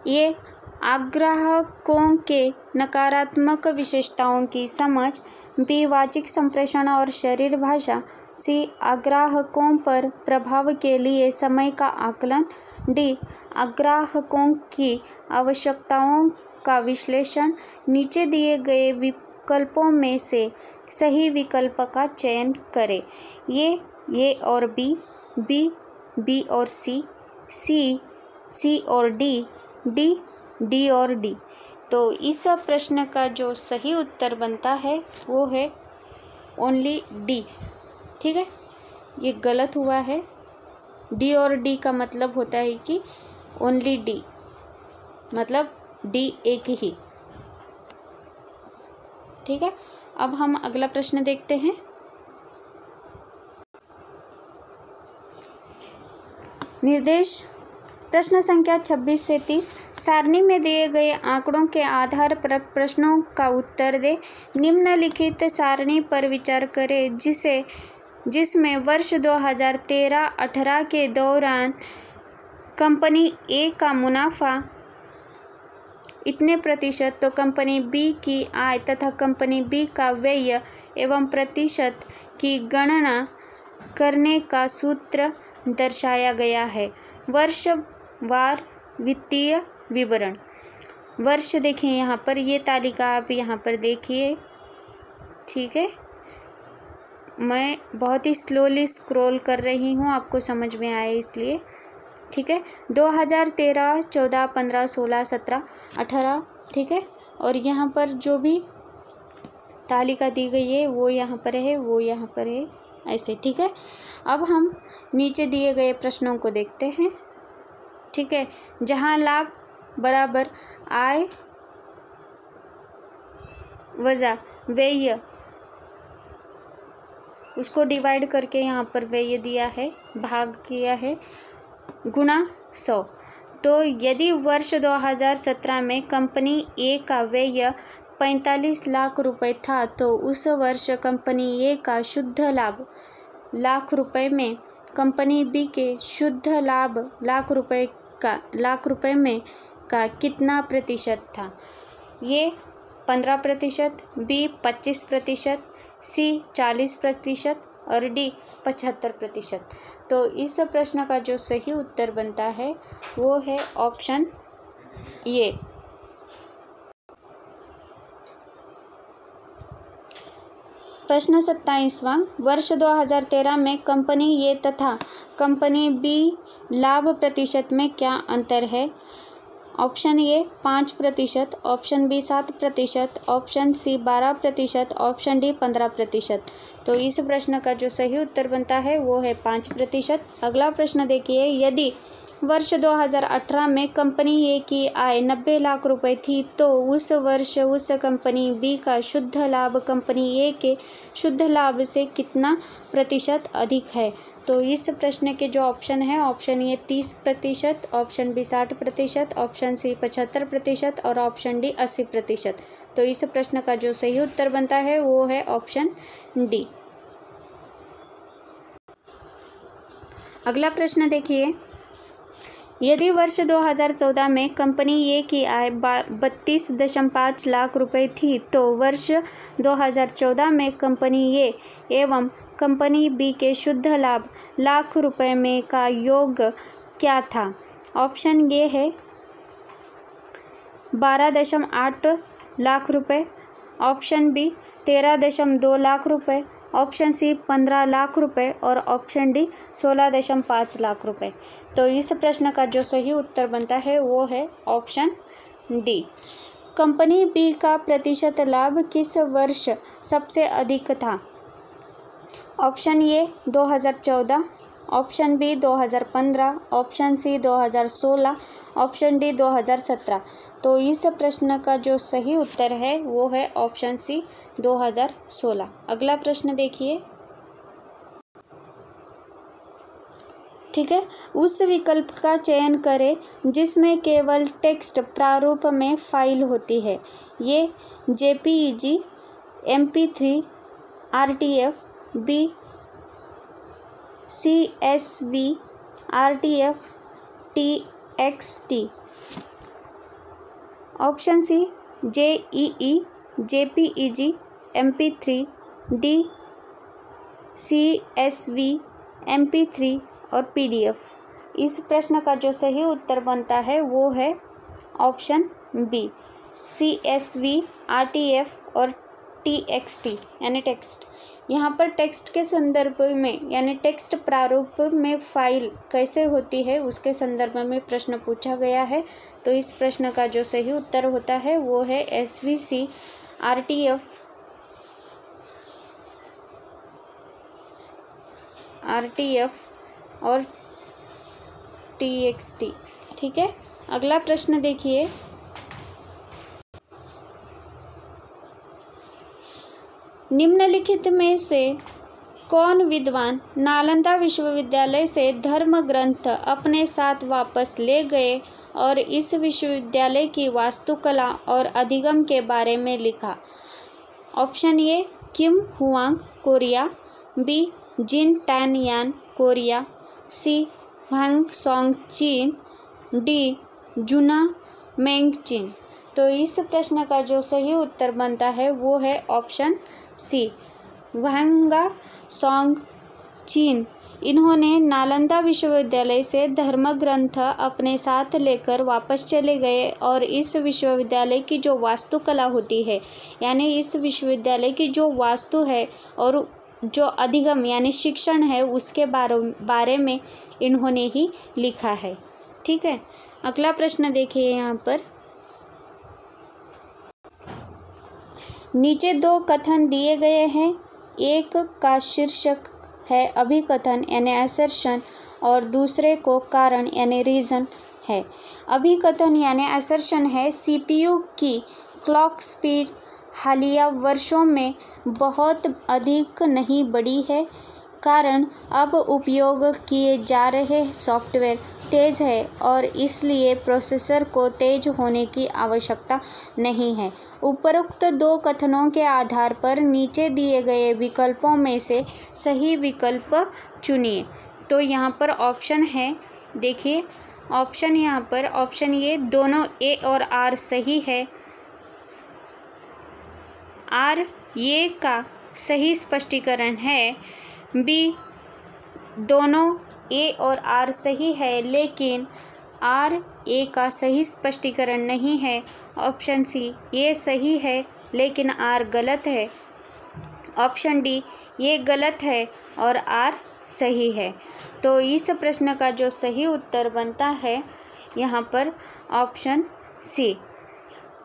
ये आग्राहकों के नकारात्मक विशेषताओं की समझ, बी वाचिक संप्रेषण और शरीर भाषा, सी आग्राहकों पर प्रभाव के लिए समय का आकलन, डी आग्राहकों की आवश्यकताओं का विश्लेषण। नीचे दिए गए विकल्पों में से सही विकल्प का चयन करें। ये और बी, बी और सी और डी और डी। तो इस प्रश्न का जो सही उत्तर बनता है वो है ओनली डी। ठीक है, ये गलत हुआ है। डी और डी का मतलब होता है कि ओनली डी, मतलब डी एक ही। ठीक है, अब हम अगला प्रश्न देखते हैं। निर्देश प्रश्न संख्या 26 से 30, सारणी में दिए गए आंकड़ों के आधार पर प्रश्नों का उत्तर दे। निम्नलिखित सारणी पर विचार करें जिसमें वर्ष 2013-18 के दौरान कंपनी ए का मुनाफा इतने प्रतिशत तो कंपनी बी की आय तथा कंपनी बी का व्यय एवं प्रतिशत की गणना करने का सूत्र दर्शाया गया है। वर्षवार वित्तीय विवरण। वर्ष देखें यहाँ पर, ये तालिका आप यहाँ पर देखिए। ठीक है, मैं बहुत ही स्लोली स्क्रॉल कर रही हूँ, आपको समझ में आए इसलिए। ठीक है, 2013, 14, 15, 16, 17, 18। ठीक है, और यहाँ पर जो भी तालिका दी गई है वो यहाँ पर है, वो यहाँ पर है, ऐसे। ठीक है, अब हम नीचे दिए गए प्रश्नों को देखते हैं। ठीक है, जहाँ लाभ बराबर आय वजा व्यय, उसको डिवाइड करके यहाँ पर व्यय दिया है, भाग किया है, गुणा 100। तो यदि वर्ष 2017 में कंपनी ए का व्यय 45 लाख रुपए था तो उस वर्ष कंपनी ए का शुद्ध लाभ लाख रुपए में, कंपनी बी के शुद्ध लाभ लाख रुपए में का कितना प्रतिशत था? ये 15%, बी 25%, सी 40% और डी 75%। तो इस प्रश्न का जो सही उत्तर बनता है वो है ऑप्शन ए। प्रश्न 27वां, वर्ष 2013 में कंपनी ए तथा कंपनी बी लाभ प्रतिशत में क्या अंतर है? Option A 5%, option B 7%, option C 12%, option D 15%। तो इस प्रश्न का जो सही उत्तर बनता है वो है 5%। अगला प्रश्न देखिए, यदि वर्ष 2018 में कंपनी ए की आय 90 लाख रुपए थी तो उस वर्ष उस कंपनी बी का शुद्ध लाभ कंपनी ए के शुद्ध लाभ से कितना प्रतिशत अधिक है? तो इस प्रश्न के जो ऑप्शन है, option A 30%, option B 60%, option C 75% और ऑप्शन डी 80%। तो इस प्रश्न का जो सही उत्तर बनता है वो है ऑप्शन डी। अगला प्रश्न देखिए, यदि वर्ष 2014 में कंपनी ए की आय 32.5 लाख रुपए थी तो वर्ष 2014 में कंपनी ए एवं कंपनी बी के शुद्ध लाभ लाख रुपए में का योग क्या था? ऑप्शन ए है 12.8 लाख रुपए, ऑप्शन बी 13.2 लाख रुपए, ऑप्शन सी 15 लाख रुपए और ऑप्शन डी 16.5 लाख रुपए। तो इस प्रश्न का जो सही उत्तर बनता है वो है ऑप्शन डी। कंपनी बी का प्रतिशत लाभ किस वर्ष सबसे अधिक था? Option A 2014, option B 2015, option C 2016, option D 2017। तो इस प्रश्न का जो सही उत्तर है वो है ऑप्शन सी 2016। अगला प्रश्न देखिए, ठीक है, उस विकल्प का चयन करें जिसमें केवल टेक्स्ट प्रारूप में फाइल होती है। ये JPEG, MP3, RTF, B CSV, RTF, TXT। Option C JEE, JPEG, MP3, D CSV, MP3 और PDF। इस प्रश्न का जो सही उत्तर बनता है वो है ऑप्शन बी CSV, RTF और TXT यानी टेक्स्ट। यहाँ पर टेक्स्ट के संदर्भ में यानी टेक्स्ट प्रारूप में फाइल कैसे होती है उसके संदर्भ में प्रश्न पूछा गया है। तो इस प्रश्न का जो सही उत्तर होता है वो है SVC, RTF और TXT। ठीक है, अगला प्रश्न देखिए, निम्नलिखित में से कौन विद्वान नालंदा विश्वविद्यालय से धर्म ग्रंथ अपने साथ वापस ले गए और इस विश्वविद्यालय की वास्तुकला और अधिगम के बारे में लिखा? Option A Kim Huang, Korea, B Jin Tan Yan, Korea, C Hwang Song चीन, डी जुना मेंग चीन। तो इस प्रश्न का जो सही उत्तर बनता है वो है ऑप्शन सी ह्वांग सोंग चीन। इन्होंने नालंदा विश्वविद्यालय से धर्म ग्रंथ अपने साथ लेकर वापस चले गए और इस विश्वविद्यालय की जो वास्तुकला होती है यानी इस विश्वविद्यालय की जो वास्तु है और जो अधिगम यानी शिक्षण है उसके बारे में इन्होंने ही लिखा है। ठीक है, अगला प्रश्न देखिए, यहाँ पर नीचे दो कथन दिए गए हैं। एक का शीर्षक है अभिकथन यानी असर्शन और दूसरे को कारण यानी रीज़न है। अभिकथन यानी असर्शन है CPU की क्लॉक स्पीड हालिया वर्षों में बहुत अधिक नहीं बढ़ी है। कारण अब उपयोग किए जा रहे सॉफ्टवेयर तेज़ है और इसलिए प्रोसेसर को तेज होने की आवश्यकता नहीं है। उपरोक्त दो कथनों के आधार पर नीचे दिए गए विकल्पों में से सही विकल्प चुनिए। तो यहाँ पर ऑप्शन है, देखिए ऑप्शन यहाँ पर ऑप्शन ए, दोनों ए और आर सही है। आर ये का सही स्पष्टीकरण है। बी, दोनों ए और आर सही है लेकिन आर ए का सही स्पष्टीकरण नहीं है। ऑप्शन सी, ये सही है लेकिन आर गलत है। ऑप्शन डी, ये गलत है और आर सही है। तो इस प्रश्न का जो सही उत्तर बनता है यहाँ पर ऑप्शन सी,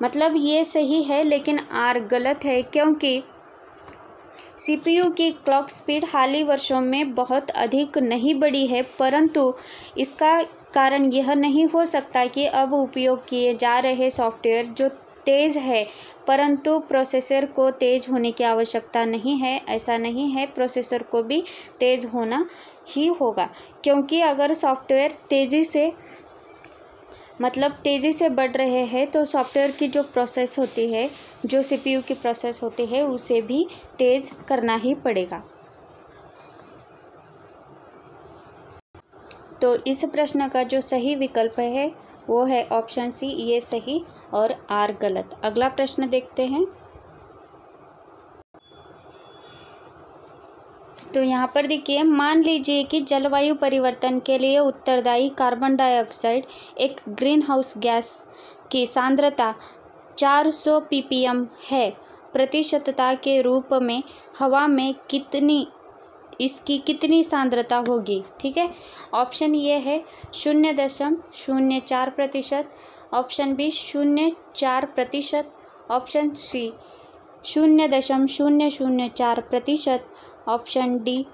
मतलब ये सही है लेकिन आर गलत है, क्योंकि सीपीयू की क्लॉक स्पीड हाल ही वर्षों में बहुत अधिक नहीं बढ़ी है, परंतु इसका कारण यह नहीं हो सकता कि अब उपयोग किए जा रहे सॉफ्टवेयर जो तेज़ है, परंतु प्रोसेसर को तेज़ होने की आवश्यकता नहीं है। ऐसा नहीं है, प्रोसेसर को भी तेज़ होना ही होगा, क्योंकि अगर सॉफ्टवेयर तेज़ी से बढ़ रहे हैं तो सॉफ्टवेयर की जो प्रोसेस होती है, जो सीपीयू की प्रोसेस होती है, उसे भी तेज़ करना ही पड़ेगा। तो इस प्रश्न का जो सही विकल्प है वो है ऑप्शन सी, ये सही और आर गलत। अगला प्रश्न देखते हैं। तो यहाँ पर देखिए, मान लीजिए कि जलवायु परिवर्तन के लिए उत्तरदायी कार्बन डाइऑक्साइड एक ग्रीन हाउस गैस की सांद्रता 400 ppm है। प्रतिशतता के रूप में हवा में इसकी कितनी सांद्रता होगी? ठीक है, ऑप्शन ये है 0.04%, option B 0.4%, option C 0.004%, option D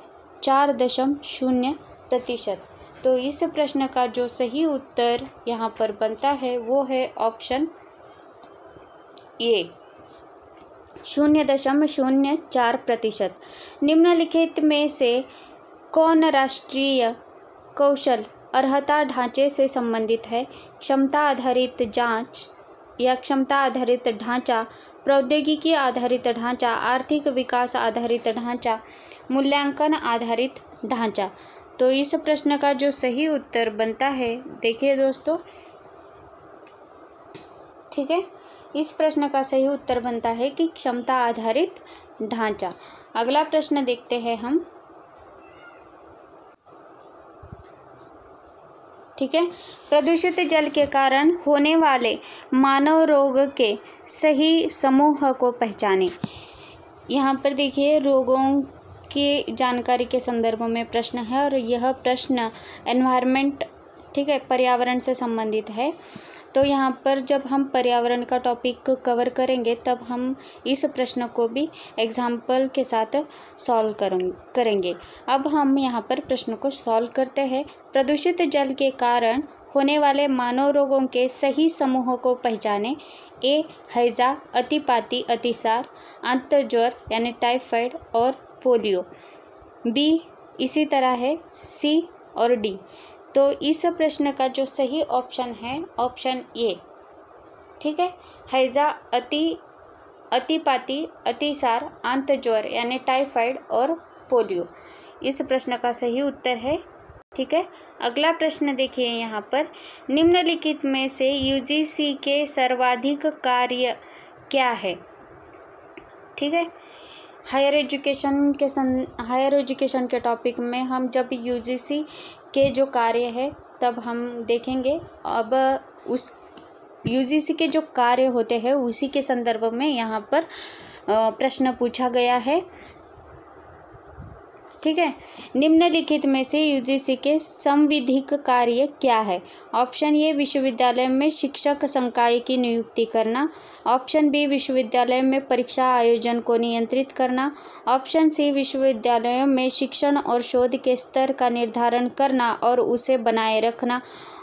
4.0%। तो इस प्रश्न का जो सही उत्तर यहाँ पर बनता है वो है ऑप्शन ए, 0.04%। निम्नलिखित में से कौन राष्ट्रीय कौशल अर्हता ढांचे से संबंधित है? क्षमता आधारित जांच या क्षमता आधारित ढांचा, प्रौद्योगिकी आधारित ढांचा, आर्थिक विकास आधारित ढांचा, मूल्यांकन आधारित ढांचा। तो इस प्रश्न का जो सही उत्तर बनता है, देखिए दोस्तों, ठीक है, इस प्रश्न का सही उत्तर बनता है कि क्षमता आधारित ढांचा। अगला प्रश्न देखते हैं हम। ठीक है, प्रदूषित जल के कारण होने वाले मानव रोग के सही समूह को पहचानें। यहाँ पर देखिए, रोगों की जानकारी के संदर्भ में प्रश्न है और यह प्रश्न एनवायरनमेंट, ठीक है, पर्यावरण से संबंधित है। तो यहाँ पर जब हम पर्यावरण का टॉपिक कवर करेंगे तब हम इस प्रश्न को भी एग्जाम्पल के साथ सॉल्व करेंगे। अब हम यहाँ पर प्रश्न को सॉल्व करते हैं। प्रदूषित जल के कारण होने वाले मानव रोगों के सही समूह को पहचानें। ए, हैजा, अतिपाती, अतिसार, आंतज्वर यानी टाइफाइड और पोलियो। बी इसी तरह है, सी और डी। तो इस प्रश्न का जो सही ऑप्शन है ऑप्शन ए, ठीक है, हैजा, अतिपाती, अतिसार, आंतज्वर यानी टाइफाइड और पोलियो इस प्रश्न का सही उत्तर है। ठीक है, अगला प्रश्न देखिए यहाँ पर, निम्नलिखित में से यूजीसी के सर्वाधिक कार्य क्या है? ठीक है, हायर एजुकेशन के टॉपिक में हम जब यूजीसी के जो कार्य है तब हम देखेंगे। अब उस यूजीसी के जो कार्य होते हैं उसी के संदर्भ में यहाँ पर प्रश्न पूछा गया है। ठीक है, निम्नलिखित में से यूजीसी के संविधिक कार्य क्या है? ऑप्शन ए, विश्वविद्यालय में शिक्षक संकाय की नियुक्ति करना। ऑप्शन बी, विश्वविद्यालय में परीक्षा आयोजन को नियंत्रित करना। ऑप्शन सी, विश्वविद्यालयों में शिक्षण और शोध के स्तर का निर्धारण करना और उसे बनाए रखना।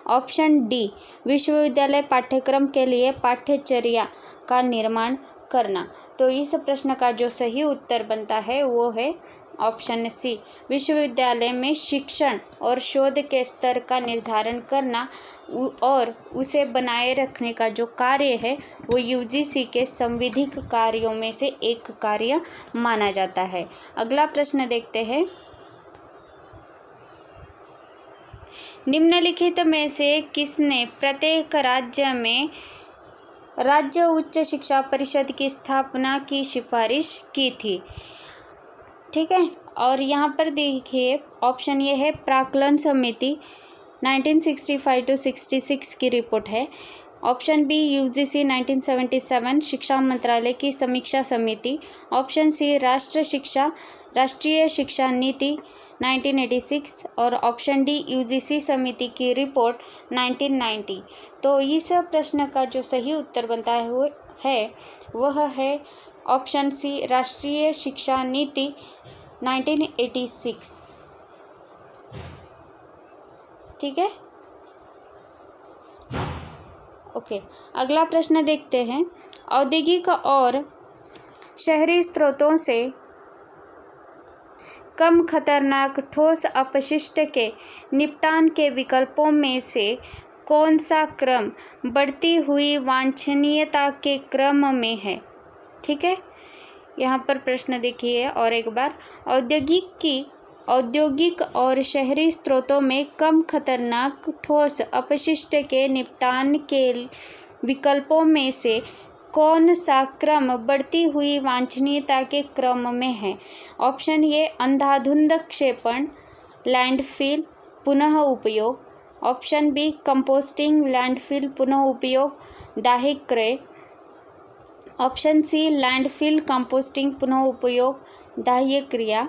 ऑप्शन डी, विश्वविद्यालय पाठ्यक्रम के लिए पाठ्यचर्या का निर्माण करना। तो इस प्रश्न का जो सही उत्तर बनता है वो है ऑप्शन सी, विश्वविद्यालय में शिक्षण और शोध के स्तर का निर्धारण करना और उसे बनाए रखने का जो कार्य है वो यूजीसी के संविधिक कार्यों में से एक कार्य माना जाता है। अगला प्रश्न देखते हैं। निम्नलिखित में से किसने प्रत्येक राज्य में राज्य उच्च शिक्षा परिषद की स्थापना की सिफारिश की थी? ठीक है, और यहाँ पर देखिए ऑप्शन ये है प्राक्कलन समिति 1965 to 66 की रिपोर्ट है। ऑप्शन बी यूजीसी 1977 शिक्षा मंत्रालय की समीक्षा समिति। ऑप्शन सी राष्ट्रीय शिक्षा नीति 1986 और ऑप्शन डी यूजीसी समिति की रिपोर्ट 1990। तो इस प्रश्न का जो सही उत्तर बनता है वह है ऑप्शन सी राष्ट्रीय शिक्षा नीति 1986। ठीक है, ओके। अगला प्रश्न देखते हैं। औद्योगिक और शहरी स्रोतों से कम खतरनाक ठोस अपशिष्ट के निपटान के विकल्पों में से कौन सा क्रम बढ़ती हुई वांछनीयता के क्रम में है? ठीक है, यहाँ पर प्रश्न देखिए और एक बार। औद्योगिक और शहरी स्रोतों में कम खतरनाक ठोस अपशिष्ट के निपटान के विकल्पों में से कौन सा क्रम बढ़ती हुई वांछनीयता के क्रम में है? ऑप्शन ए अंधाधुंध क्षेपण लैंडफिल पुनः उपयोग। ऑप्शन बी कंपोस्टिंग लैंडफिल पुनः उपयोग दाह्य क्रय। ऑप्शन सी लैंडफिल कंपोस्टिंग पुनः उपयोग दाह्य क्रिया।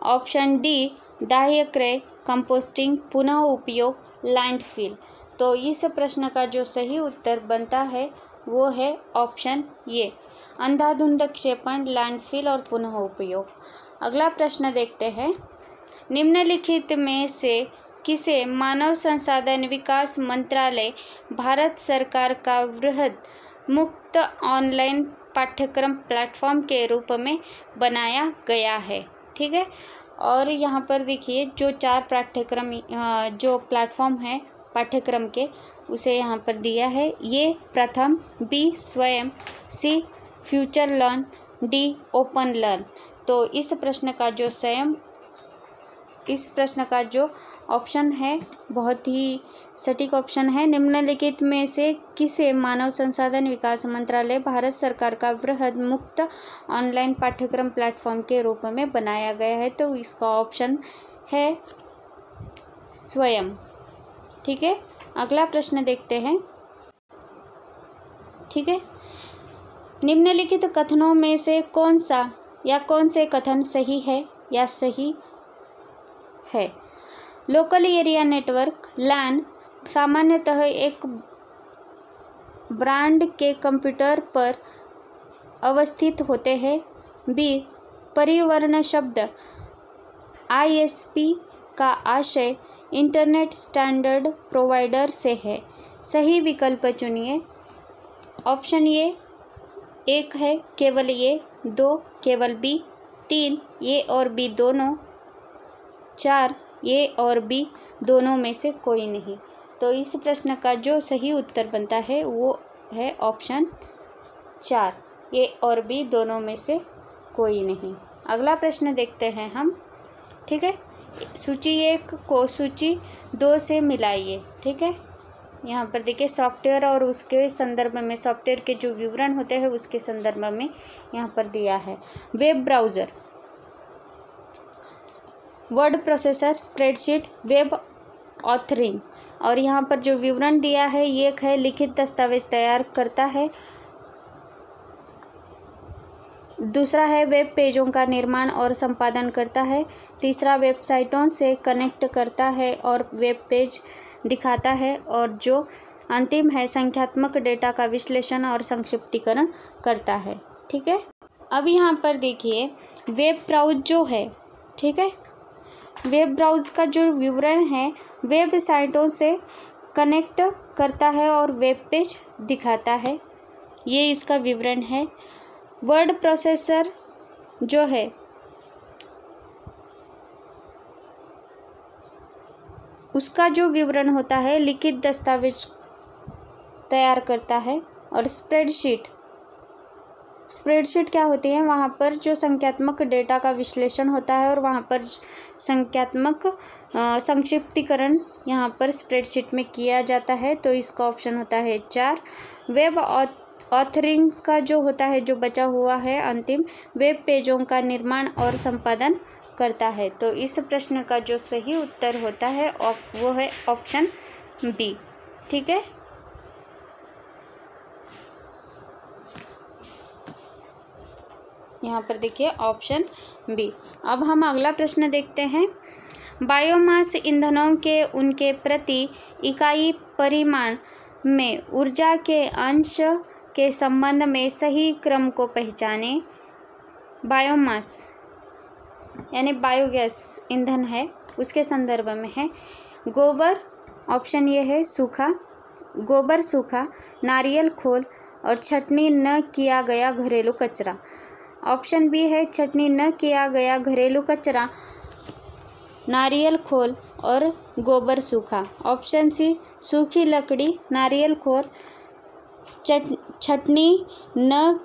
ऑप्शन डी दाह्य क्रय कंपोस्टिंग पुनः उपयोग लैंडफिल। तो इस प्रश्न का जो सही उत्तर बनता है वो है ऑप्शन ए अंधाधुंध क्षेपण लैंडफिल और पुनः उपयोग। अगला प्रश्न देखते हैं। निम्नलिखित में से किसे मानव संसाधन विकास मंत्रालय भारत सरकार का वृहद मुक्त ऑनलाइन पाठ्यक्रम प्लेटफॉर्म के रूप में बनाया गया है? ठीक है, और यहाँ पर देखिए जो 4 पाठ्यक्रम जो प्लेटफॉर्म है पाठ्यक्रम के उसे यहाँ पर दिया है। ये प्रथम, बी स्वयं, C future learn, D open learn. तो इस प्रश्न का जो ऑप्शन है बहुत ही सटीक ऑप्शन है। निम्नलिखित में से किसे मानव संसाधन विकास मंत्रालय भारत सरकार का वृहद मुक्त ऑनलाइन पाठ्यक्रम प्लेटफॉर्म के रूप में बनाया गया है? तो इसका ऑप्शन है स्वयं। ठीक है, अगला प्रश्न देखते हैं। ठीक है, निम्नलिखित कथनों में से कौन से कथन सही है या सही है? लोकल एरिया नेटवर्क लैन सामान्यतः एक ब्रांड के कंप्यूटर पर अवस्थित होते हैं। बी परिवर्ण शब्द ISP का आशय इंटरनेट स्टैंडर्ड प्रोवाइडर से है। सही विकल्प चुनिए। ऑप्शन ए 1 है केवल ए, 2 केवल बी, 3 ए और बी दोनों, 4 ए और बी दोनों में से कोई नहीं। तो इस प्रश्न का जो सही उत्तर बनता है वो है ऑप्शन 4 ए और बी दोनों में से कोई नहीं। अगला प्रश्न देखते हैं हम। ठीक है, सूची 1 को सूची 2 से मिलाइए। ठीक है, यहाँ पर देखिए सॉफ्टवेयर और उसके संदर्भ में सॉफ्टवेयर के जो विवरण होते हैं उसके संदर्भ में यहाँ पर दिया है। Web browser, word processor, spreadsheet, web authoring. और यहाँ पर जो विवरण दिया है ये है लिखित दस्तावेज तैयार करता है। दूसरा है वेब पेजों का निर्माण और संपादन करता है। तीसरा वेबसाइटों से कनेक्ट करता है और वेब पेज दिखाता है। और जो अंतिम है संख्यात्मक डेटा का विश्लेषण और संक्षिप्तीकरण करता है। ठीक है, अब यहाँ पर देखिए वेब ब्राउज़ जो है, ठीक है, वेब ब्राउज़ का जो विवरण है वेबसाइटों से कनेक्ट करता है और वेब पेज दिखाता है, ये इसका विवरण है। वर्ड प्रोसेसर जो है उसका जो विवरण होता है लिखित दस्तावेज तैयार करता है। और स्प्रेडशीट क्या होती है, वहाँ पर जो संख्यात्मक डेटा का विश्लेषण होता है और वहाँ पर संख्यात्मक संक्षिप्तीकरण यहाँ पर स्प्रेडशीट में किया जाता है। तो इसका ऑप्शन होता है 4। वेब ऑथरिंग का जो होता है, जो बचा हुआ है अंतिम, वेब पेजों का निर्माण और संपादन करता है। तो इस प्रश्न का जो सही उत्तर होता है वो है ऑप्शन बी। ठीक है, यहाँ पर देखिए ऑप्शन बी। अब हम अगला प्रश्न देखते हैं। बायोमास ईंधनों के उनके प्रति इकाई परिमाण में ऊर्जा के अंश के संबंध में सही क्रम को पहचाने। बायोमास यानी बायोगैस ईंधन है, उसके संदर्भ में है गोबर, ऑप्शन ये है सूखा, गोबर सूखा, नारियल खोल और छटनी न किया गया घरेलू कचरा। ऑप्शन बी है छटनी न किया गया घरेलू कचरा, नारियल खोल और गोबर सूखा। ऑप्शन सी सूखी लकड़ी, नारियल खोल, छटनी न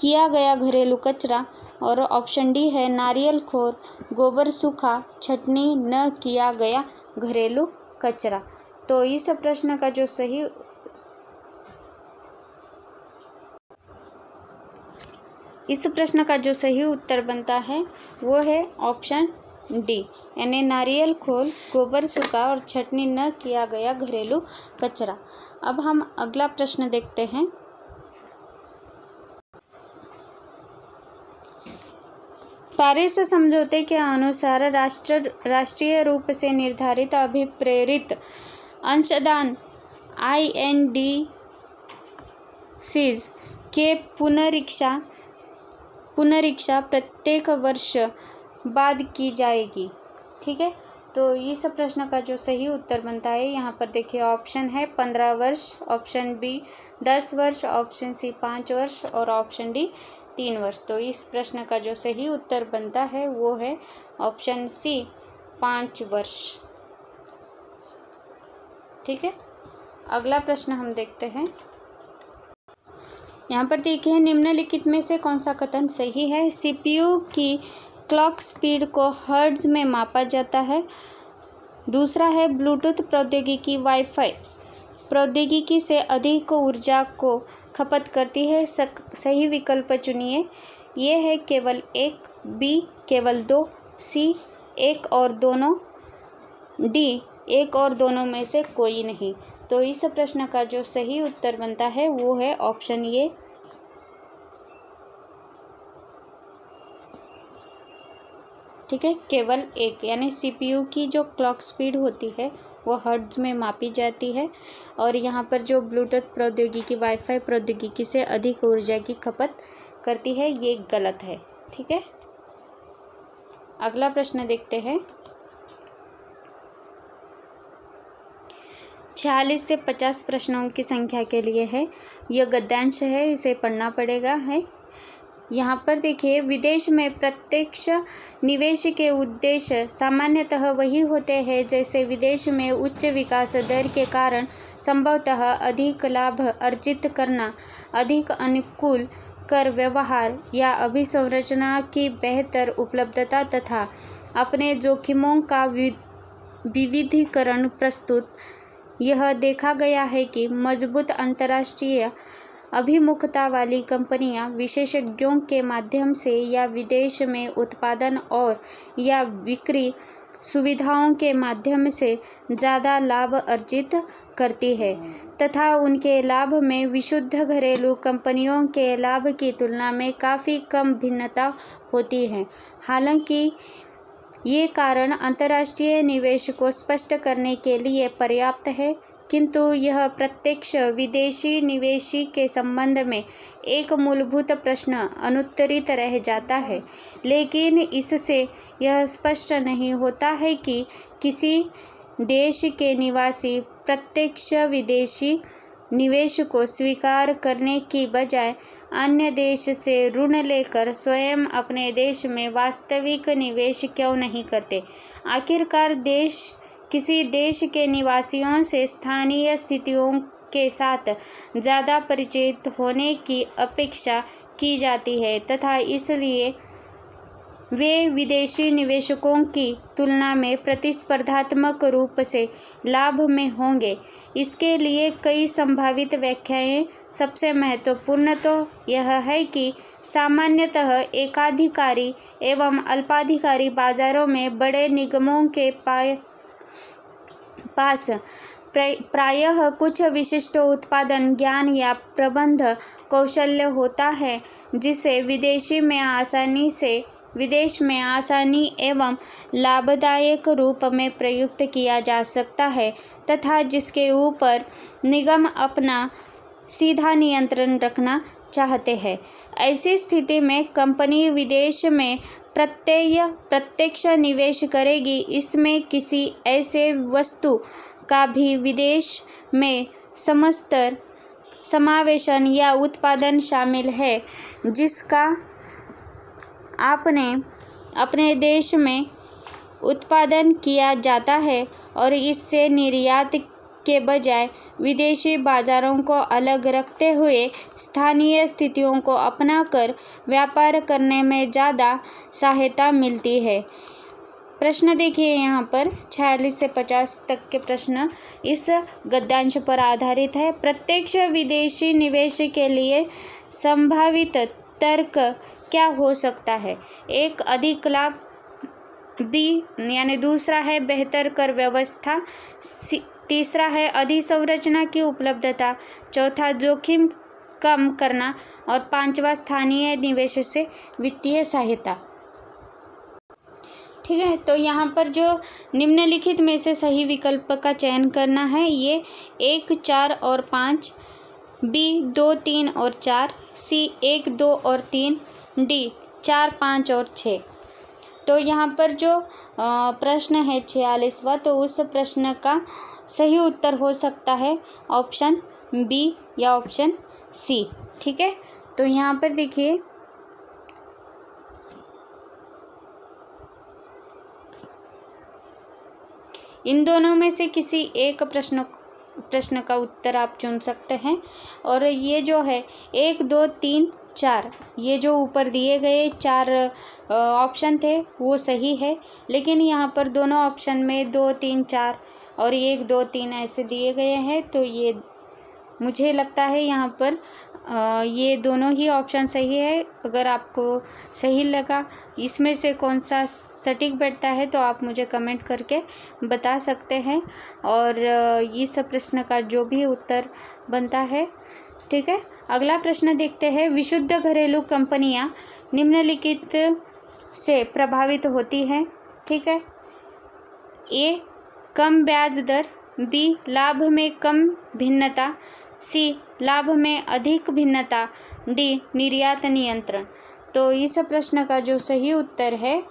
किया गया घरेलू कचरा। और ऑप्शन डी है नारियल खोल, गोबर सूखा, छटनी न किया गया घरेलू कचरा। तो इस प्रश्न का जो सही उत्तर बनता है वो है ऑप्शन डी, यानी नारियल खोल, गोबर सूखा और छटनी न किया गया घरेलू कचरा। अब हम अगला प्रश्न देखते हैं। पेरिस समझौते के अनुसार राष्ट्रीय रूप से निर्धारित अभिप्रेरित अंशदान INDCs के पुनरीक्षा प्रत्येक वर्ष बाद की जाएगी। ठीक है, तो इस प्रश्न का जो सही उत्तर बनता है, यहाँ पर देखिए ऑप्शन है 15 वर्ष, ऑप्शन बी 10 वर्ष, ऑप्शन सी 5 वर्ष और ऑप्शन डी 3 वर्ष। तो इस प्रश्न का जो सही उत्तर बनता है वो है ऑप्शन सी 5 वर्ष। ठीक है, अगला प्रश्न हम देखते हैं। यहाँ पर देखिए निम्नलिखित में से कौन सा कथन सही है। CPU की क्लॉक स्पीड को हर्ट्ज में मापा जाता है। दूसरा है ब्लूटूथ प्रौद्योगिकी वाईफाई प्रौद्योगिकी से अधिक ऊर्जा को खपत करती है। सही विकल्प चुनिए। ये है केवल 1, बी केवल 2, सी 1 और दोनों, डी 1 और दोनों में से कोई नहीं। तो इस प्रश्न का जो सही उत्तर बनता है वो है ऑप्शन ए। ठीक है, केवल 1, यानी CPU की जो क्लॉक स्पीड होती है वो हर्ट्ज में मापी जाती है और यहाँ पर जो ब्लूटूथ प्रौद्योगिकी वाईफाई प्रौद्योगिकी से अधिक ऊर्जा की खपत करती है, ये गलत है। ठीक है, अगला प्रश्न देखते हैं। 46 से 50 प्रश्नों की संख्या के लिए है, यह गद्यांश है, इसे पढ़ना पड़ेगा है। यहाँ पर देखिए विदेश में प्रत्यक्ष निवेश के उद्देश्य सामान्यतः वही होते हैं जैसे विदेश में उच्च विकास दर के कारण संभवतः अधिक लाभ अर्जित करना, अधिक अनुकूल कर व्यवहार या अभिसंरचना की बेहतर उपलब्धता तथा अपने जोखिमों का विविधीकरण प्रस्तुत। यह देखा गया है कि मजबूत अंतर्राष्ट्रीय अभिमुखता वाली कंपनियां विशेषज्ञों के माध्यम से या विदेश में उत्पादन और या बिक्री सुविधाओं के माध्यम से ज़्यादा लाभ अर्जित करती है तथा उनके लाभ में विशुद्ध घरेलू कंपनियों के लाभ की तुलना में काफ़ी कम भिन्नता होती है। हालांकि ये कारण अंतर्राष्ट्रीय निवेश को स्पष्ट करने के लिए पर्याप्त है, किंतु यह प्रत्यक्ष विदेशी निवेशी के संबंध में एक मूलभूत प्रश्न अनुत्तरित रह जाता है। लेकिन इससे यह स्पष्ट नहीं होता है कि किसी देश के निवासी प्रत्यक्ष विदेशी निवेश को स्वीकार करने की बजाय अन्य देश से ऋण लेकर स्वयं अपने देश में वास्तविक निवेश क्यों नहीं करते। आखिरकार देश किसी देश के निवासियों से स्थानीय स्थितियों के साथ ज़्यादा परिचित होने की अपेक्षा की जाती है तथा इसलिए वे विदेशी निवेशकों की तुलना में प्रतिस्पर्धात्मक रूप से लाभ में होंगे। इसके लिए कई संभावित व्याख्याएं। सबसे महत्वपूर्ण तो यह है कि सामान्यतः एकाधिकारी एवं अल्पाधिकारी बाजारों में बड़े निगमों के पास प्रायः कुछ विशिष्ट उत्पादन ज्ञान या प्रबंध कौशल्य होता है जिसे विदेश में आसानी एवं लाभदायक रूप में प्रयुक्त किया जा सकता है तथा जिसके ऊपर निगम अपना सीधा नियंत्रण रखना चाहते हैं। ऐसी स्थिति में कंपनी विदेश में प्रत्यक्ष निवेश करेगी। इसमें किसी ऐसे वस्तु का भी विदेश में समावेशन या उत्पादन शामिल है जिसका अपने देश में उत्पादन किया जाता है और इससे निर्यात के बजाय विदेशी बाजारों को अलग रखते हुए स्थानीय स्थितियों को अपनाकर व्यापार करने में ज़्यादा सहायता मिलती है। प्रश्न देखिए यहाँ पर 46 से 50 तक के प्रश्न इस गद्यांश पर आधारित है। प्रत्यक्ष विदेशी निवेश के लिए संभावित तर्क क्या हो सकता है? एक, अधिक लाभ। बी यानी दूसरा है बेहतर कर व्यवस्था। तीसरा है अधिसंरचना की उपलब्धता। चौथा जोखिम कम करना और पांचवा स्थानीय निवेश से वित्तीय सहायता। ठीक है, तो यहाँ पर जो निम्नलिखित में से सही विकल्प का चयन करना है ये 1, 4 और 5, बी 2, 3 और 4, सी 1, 2 और 3, डी 4, 5 और 6। तो यहाँ पर जो प्रश्न है 46वां, तो उस प्रश्न का सही उत्तर हो सकता है ऑप्शन बी या ऑप्शन सी। ठीक है, तो यहाँ पर देखिए इन दोनों में से किसी एक प्रश्न का उत्तर आप चुन सकते हैं। और ये जो है 1, 2, 3, 4 ये जो ऊपर दिए गए 4 ऑप्शन थे वो सही है, लेकिन यहाँ पर दोनों ऑप्शन में 2, 3, 4 और 1, 2, 3 ऐसे दिए गए हैं। तो ये मुझे लगता है यहाँ पर ये दोनों ही ऑप्शन सही है। अगर आपको सही लगा इसमें से कौन सा सटीक बैठता है तो आप मुझे कमेंट करके बता सकते हैं और इस प्रश्न का जो भी उत्तर बनता है। ठीक है, अगला प्रश्न देखते हैं। विशुद्ध घरेलू कंपनियां निम्नलिखित से प्रभावित होती हैं। ठीक है, ए कम ब्याज दर, बी लाभ में कम भिन्नता, सी लाभ में अधिक भिन्नता, डी निर्यात नियंत्रण। तो इस प्रश्न का जो सही उत्तर है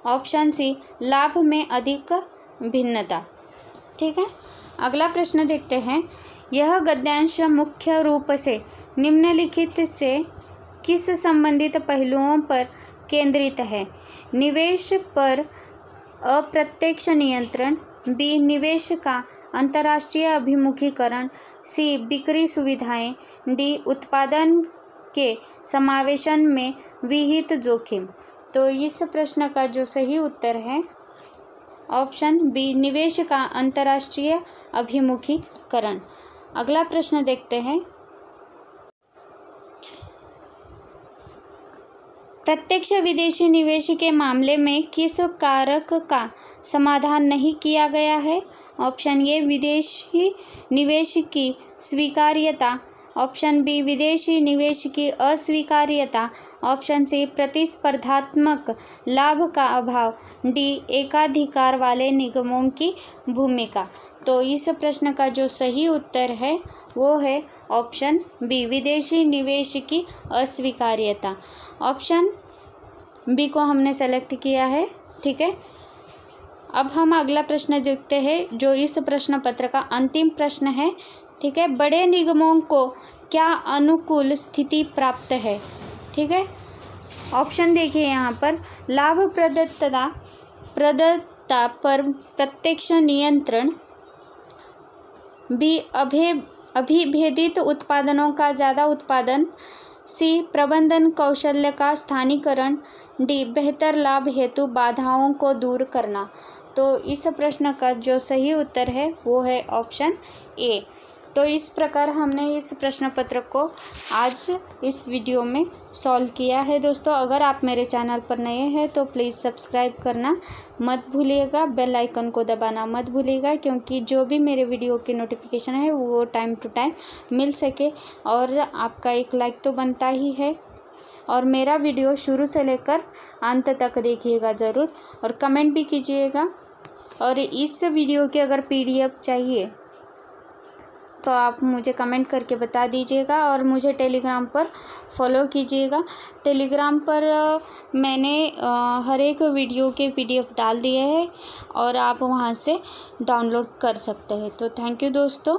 ऑप्शन सी लाभ में अधिक भिन्नता। ठीक है, अगला प्रश्न देखते हैं। यह गद्यांश मुख्य रूप से निम्नलिखित से किस संबंधित पहलुओं पर केंद्रित है? निवेश पर अप्रत्यक्ष नियंत्रण, बी निवेश का अंतर्राष्ट्रीय अभिमुखीकरण, सी बिक्री सुविधाएं, डी उत्पादन के समावेशन में विहित जोखिम। तो इस प्रश्न का जो सही उत्तर है ऑप्शन बी निवेश का अंतर्राष्ट्रीय अभिमुखीकरण। अगला प्रश्न देखते हैं। प्रत्यक्ष विदेशी निवेश के मामले में किस कारक का समाधान नहीं किया गया है? ऑप्शन ए विदेशी निवेश की स्वीकार्यता, ऑप्शन बी विदेशी निवेश की अस्वीकार्यता, ऑप्शन सी प्रतिस्पर्धात्मक लाभ का अभाव, डी एकाधिकार वाले निगमों की भूमिका। तो इस प्रश्न का जो सही उत्तर है वो है ऑप्शन बी विदेशी निवेश की अस्वीकार्यता। ऑप्शन बी को हमने सेलेक्ट किया है। ठीक है, अब हम अगला प्रश्न देखते हैं जो इस प्रश्न पत्र का अंतिम प्रश्न है। ठीक है, बड़े निगमों को क्या अनुकूल स्थिति प्राप्त है? ठीक है, ऑप्शन देखिए यहाँ पर लाभप्रदता, पर प्रत्यक्ष नियंत्रण, बी अभिभेदित उत्पादनों का ज़्यादा उत्पादन, सी प्रबंधन कौशल्य का स्थानीकरण, डी बेहतर लाभ हेतु बाधाओं को दूर करना। तो इस प्रश्न का जो सही उत्तर है वो है ऑप्शन ए। तो इस प्रकार हमने इस प्रश्न पत्र को आज इस वीडियो में सॉल्व किया है। दोस्तों, अगर आप मेरे चैनल पर नए हैं तो प्लीज़ सब्सक्राइब करना मत भूलिएगा, बेल आइकन को दबाना मत भूलिएगा, क्योंकि जो भी मेरे वीडियो की नोटिफिकेशन है वो टाइम टू टाइम मिल सके। और आपका एक लाइक तो बनता ही है, और मेरा वीडियो शुरू से लेकर अंत तक देखिएगा ज़रूर, और कमेंट भी कीजिएगा। और इस वीडियो की अगर PDF चाहिए तो आप मुझे कमेंट करके बता दीजिएगा, और मुझे टेलीग्राम पर फॉलो कीजिएगा। टेलीग्राम पर मैंने हर एक वीडियो के PDF डाल दिए हैं, और आप वहां से डाउनलोड कर सकते हैं। तो थैंक यू दोस्तों।